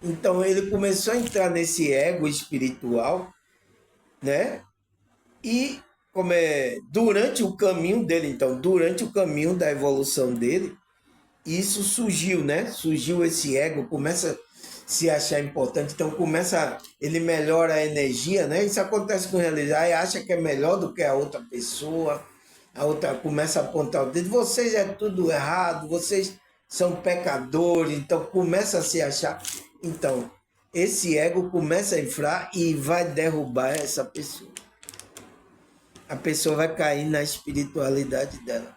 Então ele começou a entrar nesse ego espiritual, né? E durante o caminho dele, então, durante o caminho da evolução dele, isso surgiu, né? Surgiu esse ego, começa a se achar importante, então ele melhora a energia, né? Isso acontece com ele, aí acha que é melhor do que a outra pessoa, a outra começa a apontar o dedo, vocês é tudo errado, vocês são pecadores, então começa a se achar. Então, esse ego começa a inflar e vai derrubar essa pessoa. A pessoa vai cair na espiritualidade dela,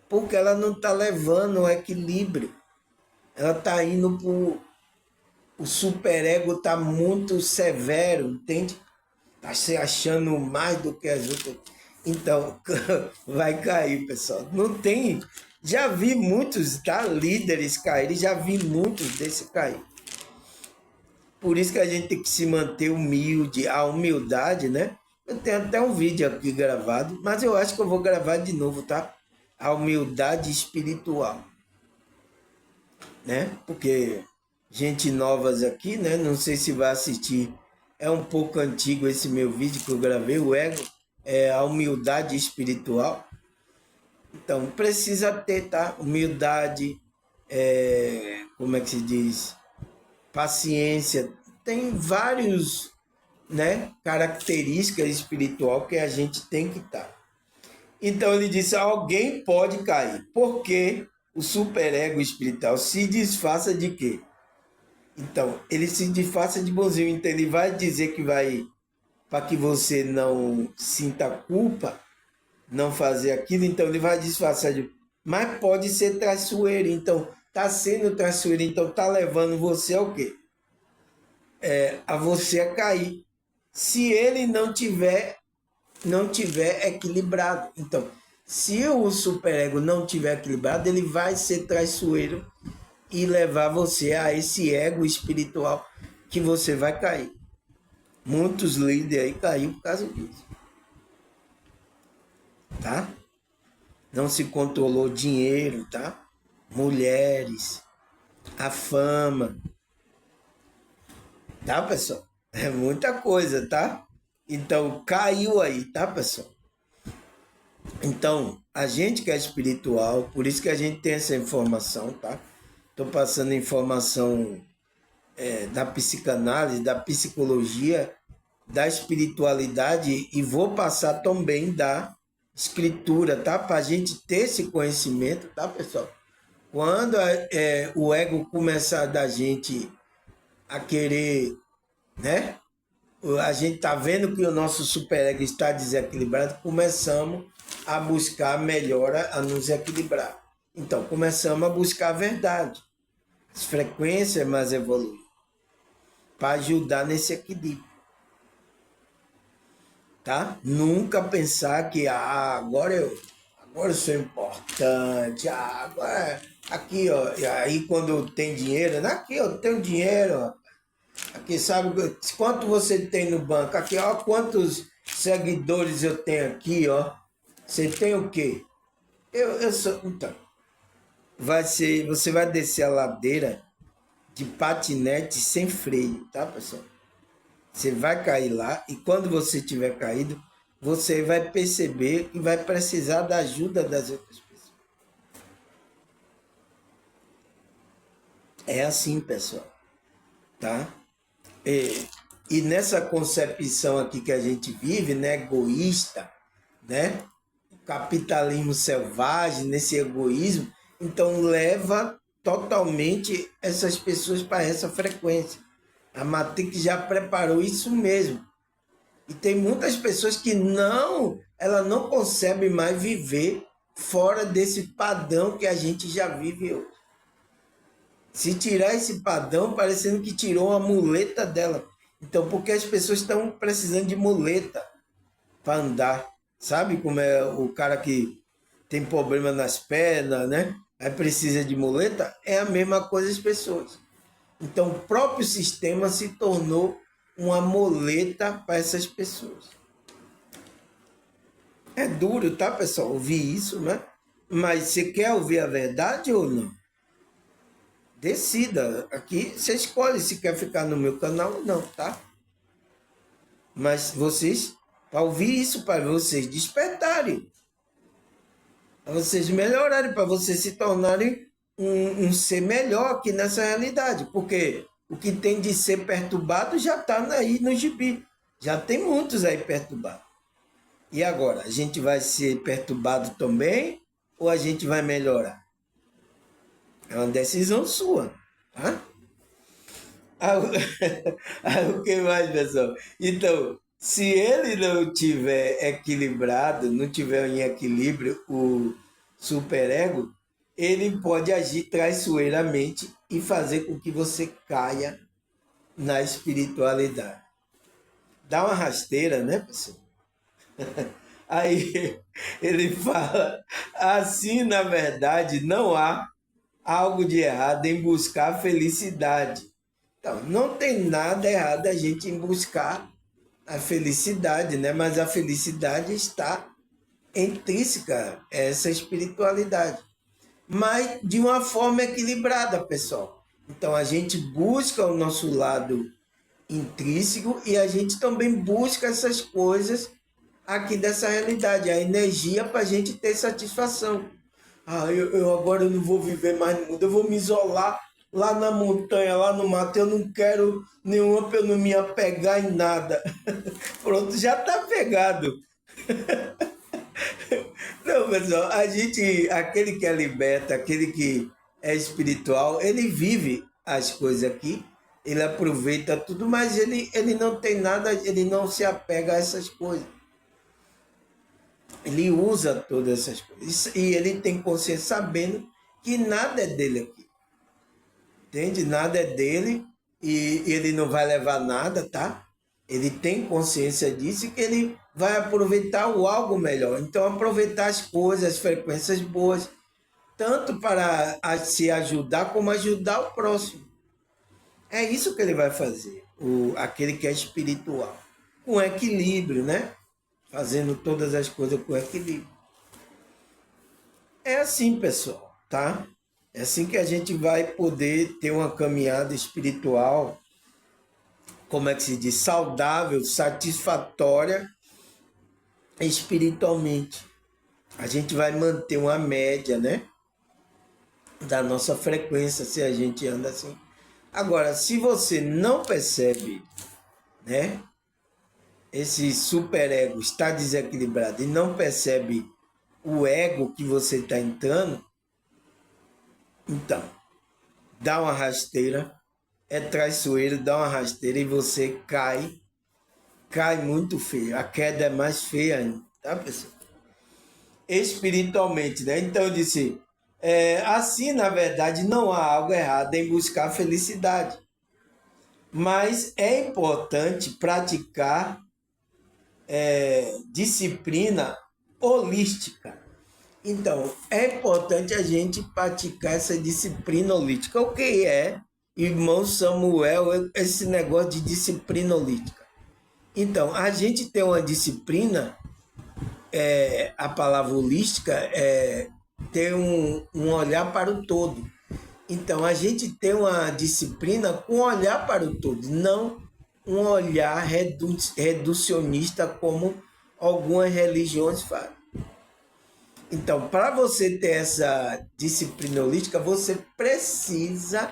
porque ela não está levando o equilíbrio. Ela está indo por. O superego está muito severo, entende? Está se achando mais do que as outras. Então, vai cair, pessoal. Não tem. Já vi muitos, tá? Líderes caírem, já vi muitos desse cair. Por isso que a gente tem que se manter humilde, a humildade, né? Eu tenho até um vídeo aqui gravado, mas eu acho que eu vou gravar de novo, tá? A humildade espiritual, né? Porque gente novas aqui, né? Não sei se vai assistir. É um pouco antigo esse meu vídeo que eu gravei, o ego, é a humildade espiritual. Então precisa ter, tá? Humildade, como é que se diz? Paciência. Tem vários, né? Características espiritual que a gente tem que estar. Então ele disse: alguém pode cair, porque o superego espiritual se disfarça de quê? Então, ele se disfarça de bonzinho, então ele vai dizer que vai, para que você não sinta culpa, não fazer aquilo, então ele vai disfarçar de. Mas pode ser traiçoeiro, então tá sendo traiçoeiro, então tá levando você ao quê? A você a cair. Se ele não tiver equilibrado. Então, se o superego não tiver equilibrado, ele vai ser traiçoeiro e levar você a esse ego espiritual que você vai cair. Muitos líderes aí caíram por causa disso. Tá? Não se controlou dinheiro, tá? Mulheres, a fama. Tá, pessoal? É muita coisa, tá? Então, caiu aí, tá, pessoal? Então, a gente que é espiritual, por isso que a gente tem essa informação, tá? Tô passando informação da psicanálise, da psicologia, da espiritualidade e vou passar também da escritura, tá? Para a gente ter esse conhecimento, tá, pessoal? Quando o ego começar da gente a querer, né? A gente tá vendo que o nosso superego está desequilibrado, começamos a buscar melhora, a nos equilibrar. Então, começamos a buscar a verdade, as frequências mais evoluídas, para ajudar nesse equilíbrio. Tá? Nunca pensar que agora eu sou importante, agora aqui, ó, e aí quando tem dinheiro, aqui eu tenho dinheiro, ó, Aqui, sabe quanto você tem no banco? Aqui, ó, quantos seguidores eu tenho aqui, ó. Você tem o quê? Eu sou. Então, você vai descer a ladeira de patinete sem freio, tá, pessoal? Você vai cair lá e quando você tiver caído, você vai perceber que vai precisar da ajuda das outras pessoas. É assim, pessoal, tá? E nessa concepção aqui que a gente vive, né, egoísta, né? Capitalismo selvagem, nesse egoísmo, então leva totalmente essas pessoas para essa frequência. A Matrix já preparou isso mesmo. E tem muitas pessoas que ela não consegue mais viver fora desse padrão que a gente já vive hoje. Se tirar esse padrão, parecendo que tirou a muleta dela. Então, porque as pessoas estão precisando de muleta para andar. Sabe como é o cara que tem problema nas pernas, né? Aí precisa de muleta? É a mesma coisa as pessoas. Então, o próprio sistema se tornou uma muleta para essas pessoas. É duro, tá, pessoal? Ouvir isso, né? Mas você quer ouvir a verdade ou não? Decida. Aqui você escolhe se quer ficar no meu canal ou não, tá? Mas vocês, para ouvir isso, para vocês despertarem, para vocês melhorarem, para vocês se tornarem um ser melhor aqui nessa realidade. Porque o que tem de ser perturbado já está aí no gibi. Já tem muitos aí perturbados. E agora, a gente vai ser perturbado também ou a gente vai melhorar? É uma decisão sua, tá? O que mais, pessoal? Então, se ele não tiver equilibrado, não tiver em equilíbrio o superego, ele pode agir traiçoeiramente e fazer com que você caia na espiritualidade. Dá uma rasteira, né, pessoal? Aí ele fala, assim, na verdade, não há algo de errado em buscar a felicidade. Então, não tem nada errado a gente em buscar a felicidade, né? Mas a felicidade está intrínseca a essa espiritualidade, mas de uma forma equilibrada, pessoal. Então a gente busca o nosso lado intrínseco e a gente também busca essas coisas aqui dessa realidade, a energia para a gente ter satisfação. Eu agora não vou viver mais no mundo, eu vou me isolar lá na montanha, lá no mato, eu não quero nenhuma para eu não me apegar em nada. Pronto, já está pegado. Não, pessoal, aquele que é liberta, aquele que é espiritual, ele vive as coisas aqui, ele aproveita tudo, mas ele não tem nada, ele não se apega a essas coisas. Ele usa todas essas coisas. E ele tem consciência sabendo que nada é dele aqui. Entende? Nada é dele e ele não vai levar nada, tá? Ele tem consciência disso e que ele vai aproveitar o algo melhor. Então, aproveitar as coisas, as frequências boas, tanto para se ajudar como ajudar o próximo. É isso que ele vai fazer, aquele que é espiritual. Com equilíbrio, né? Fazendo todas as coisas com equilíbrio. É assim, pessoal, tá? É assim que a gente vai poder ter uma caminhada espiritual, como é que se diz, saudável, satisfatória espiritualmente. A gente vai manter uma média, né? Da nossa frequência, se a gente anda assim. Agora, se você não percebe, né? Esse superego está desequilibrado e não percebe o ego que você está entrando, então, dá uma rasteira, é traiçoeiro, dá uma rasteira e você cai muito feio. A queda é mais feia ainda, tá, pessoal? Espiritualmente, né? Então eu disse, assim, na verdade, não há algo errado em buscar felicidade, mas é importante praticar disciplina holística. Então, é importante a gente praticar essa disciplina holística. O que é irmão Samuel, esse negócio de disciplina holística. Então, a gente tem uma disciplina, a palavra holística é ter um olhar para o todo. Então, a gente tem uma disciplina com olhar para o todo, não um olhar reducionista como algumas religiões fazem. Então, para você ter essa disciplina holística, você precisa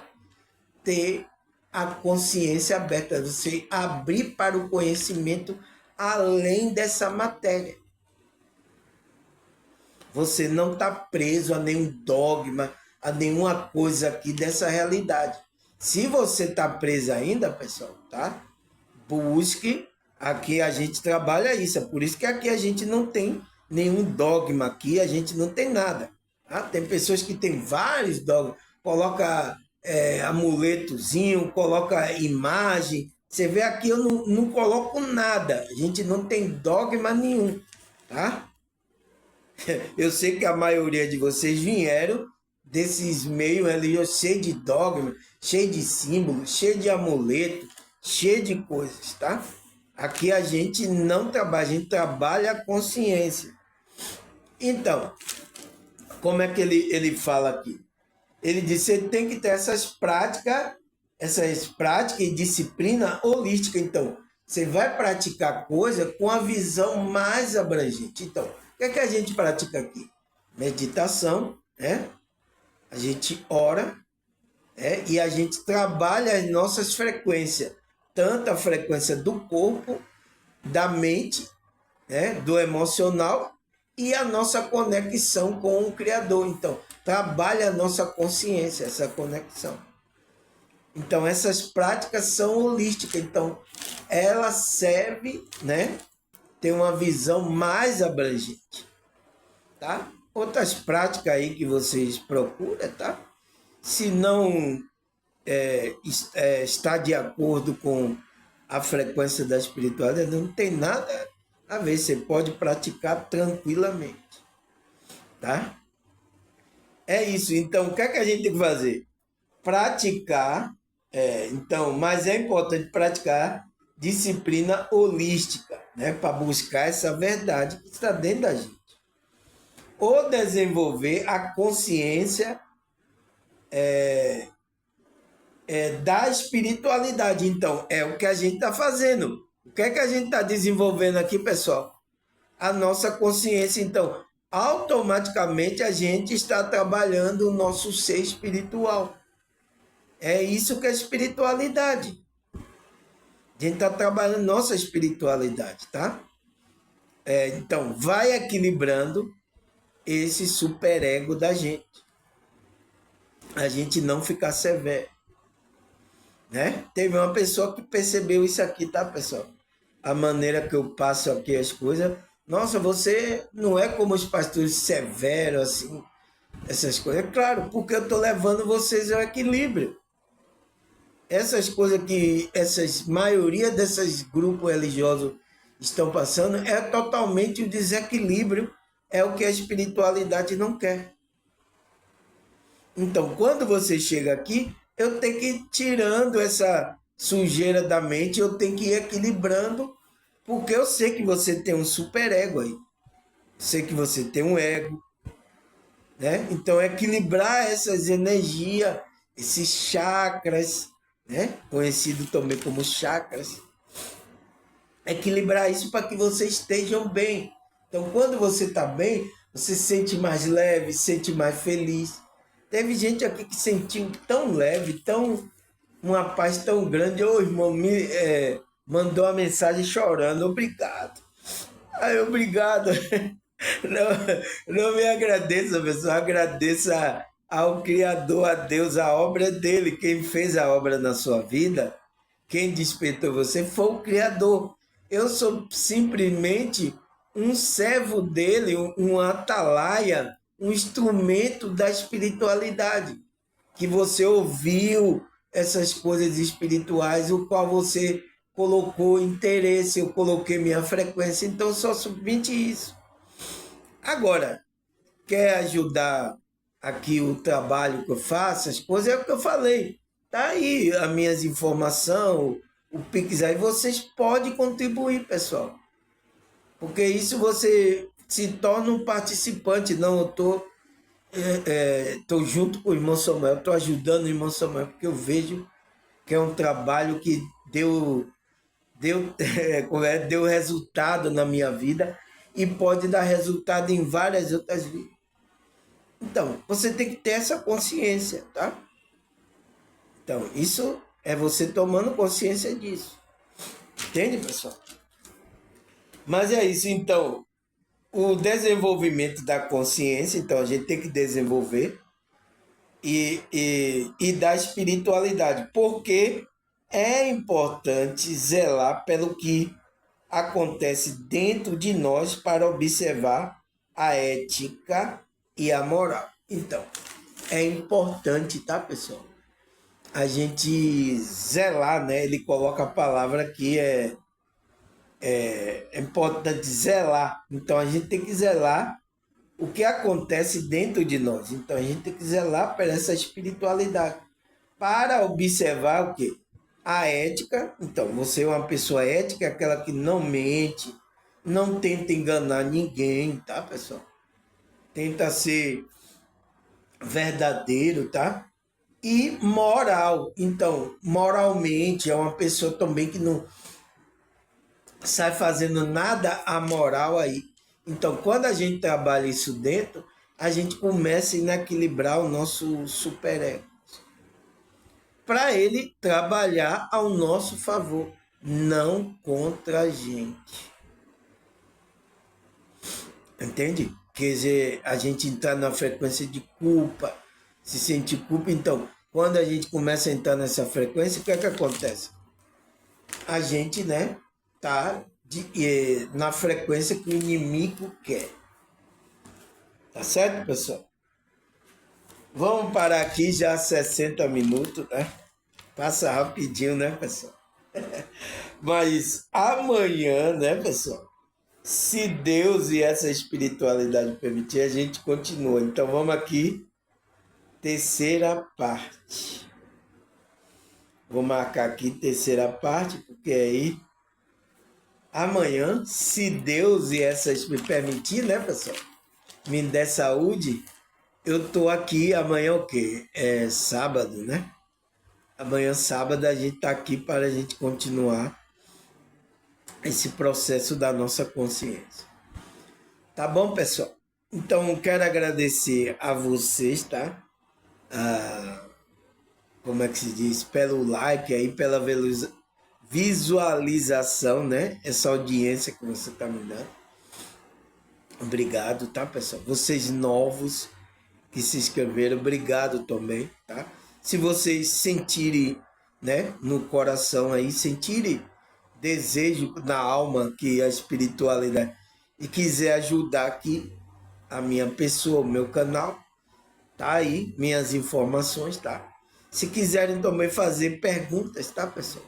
ter a consciência aberta, você abrir para o conhecimento além dessa matéria. Você não está preso a nenhum dogma, a nenhuma coisa aqui dessa realidade. Se você está preso ainda, pessoal, tá? Busque. Aqui a gente trabalha isso. É por isso que aqui a gente não tem nenhum dogma aqui, a gente não tem nada. Tá? Tem pessoas que têm vários dogmas. Coloca amuletozinho, coloca imagem. Você vê aqui, eu não coloco nada. A gente não tem dogma nenhum, tá? Eu sei que a maioria de vocês vieram desses meios religiosos cheio de dogma, cheio de símbolos, cheio de amuleto, cheio de coisas, tá? Aqui a gente não trabalha, a gente trabalha a consciência. Então, como é que ele fala aqui? Ele diz que você tem que ter essas práticas e disciplina holística. Então, você vai praticar coisa com a visão mais abrangente. Então, o que é que a gente pratica aqui? Meditação, né? A gente ora, e a gente trabalha as nossas frequências, tanto a frequência do corpo, da mente, do emocional e a nossa conexão com o Criador. Então, trabalha a nossa consciência, essa conexão. Então, essas práticas são holísticas. Então, ela serve, ter uma visão mais abrangente, tá? Outras práticas aí que vocês procuram, tá? Se não está de acordo com a frequência da espiritualidade, não tem nada a ver. Você pode praticar tranquilamente, tá? É isso. Então, o que é que a gente tem que fazer? Praticar, mas é importante praticar disciplina holística, para buscar essa verdade que está dentro da gente. Ou desenvolver a consciência da espiritualidade. Então, é o que a gente está fazendo. O que é que a gente está desenvolvendo aqui, pessoal? A nossa consciência. Então, automaticamente a gente está trabalhando o nosso ser espiritual. É isso que é espiritualidade. A gente está trabalhando nossa espiritualidade, tá? Então, vai equilibrando esse superego da gente. A gente não ficar severo, Teve uma pessoa que percebeu isso aqui, tá, pessoal? A maneira que eu passo aqui as coisas. Nossa, você não é como os pastores severos, assim, essas coisas. É claro, porque eu estou levando vocês ao equilíbrio. Essas coisas que maioria desses grupos religiosos estão passando é totalmente o desequilíbrio, é o que a espiritualidade não quer. Então, quando você chega aqui, eu tenho que ir tirando essa sujeira da mente, eu tenho que ir equilibrando, porque eu sei que você tem um superego aí. Sei que você tem um ego, Então, equilibrar essas energias, esses chakras, conhecido também como chakras, equilibrar isso para que vocês estejam bem. Então, quando você está bem, você se sente mais leve, se sente mais feliz. Teve gente aqui que sentiu tão leve, uma paz tão grande. Ô, irmão, mandou uma mensagem chorando. Obrigado. Ai, obrigado. Não me agradeça, pessoal. Agradeça ao Criador, a Deus, a obra dele. Quem fez a obra na sua vida, quem despertou você foi o Criador. Eu sou simplesmente um servo dele, um atalaia, um instrumento da espiritualidade. Que você ouviu essas coisas espirituais, o qual você colocou interesse, eu coloquei minha frequência, então só somente isso. Agora, quer ajudar aqui o trabalho que eu faço, as coisas, é o que eu falei. Tá aí as minhas informações, o Pix aí, vocês podem contribuir, pessoal. Porque isso você se torna um participante. Não, eu tô junto com o irmão Samuel, estou ajudando o irmão Samuel, porque eu vejo que é um trabalho que deu resultado na minha vida e pode dar resultado em várias outras vidas. Então, você tem que ter essa consciência, tá? Então, isso é você tomando consciência disso. Entende, pessoal? Mas é isso, então. O desenvolvimento da consciência, então a gente tem que desenvolver e da espiritualidade, porque é importante zelar pelo que acontece dentro de nós para observar a ética e a moral. Então, é importante, tá, pessoal? A gente zelar, né? Ele coloca a palavra aqui, é importante zelar. Então, a gente tem que zelar o que acontece dentro de nós. Então, a gente tem que zelar por essa espiritualidade para observar o quê? A ética. Então, você é uma pessoa ética, aquela que não mente, não tenta enganar ninguém, tá, pessoal? Tenta ser verdadeiro, tá? E moral. Então, moralmente, é uma pessoa também que não sai fazendo nada amoral aí. Então, quando a gente trabalha isso dentro, a gente começa a equilibrar o nosso superego para ele trabalhar ao nosso favor, não contra a gente. Entende? Quer dizer, a gente entrar na frequência de culpa, se sentir culpa. Então, quando a gente começa a entrar nessa frequência, o que é que acontece? A gente, né, tá na frequência que o inimigo quer. Tá certo, pessoal? Vamos parar aqui já 60 minutos, né? Passa rapidinho, né, pessoal? Mas amanhã, né, pessoal? Se Deus e essa espiritualidade permitir, a gente continua. Então vamos aqui, terceira parte. Vou marcar aqui terceira parte, porque aí amanhã, se Deus e essa me permitir, né, pessoal? Me der saúde, eu tô aqui. Amanhã o quê? É sábado, né? Amanhã, sábado, a gente tá aqui para a gente continuar esse processo da nossa consciência. Tá bom, pessoal? Então, quero agradecer a vocês, tá? Como é que se diz? Pelo like aí, pela visualização, né? Essa audiência que você tá me dando. Obrigado, tá, pessoal? Vocês novos que se inscreveram, obrigado também, tá? Se vocês sentirem, né, no coração aí, sentirem desejo na alma que a espiritualidade e quiser ajudar aqui a minha pessoa, o meu canal, tá aí minhas informações, tá? Se quiserem também fazer perguntas, tá, pessoal?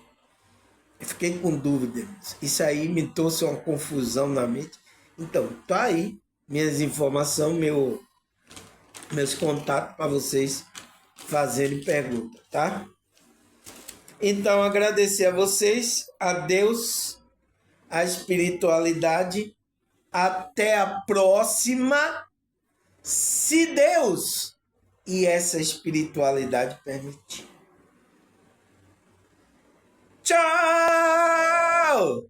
Eu fiquei com dúvidas. Isso aí me trouxe uma confusão na mente. Então, tá aí minhas informações, meus contatos para vocês fazerem pergunta, tá? Então, agradecer a vocês, a Deus, a espiritualidade. Até a próxima, se Deus e essa espiritualidade permitir. Tchau!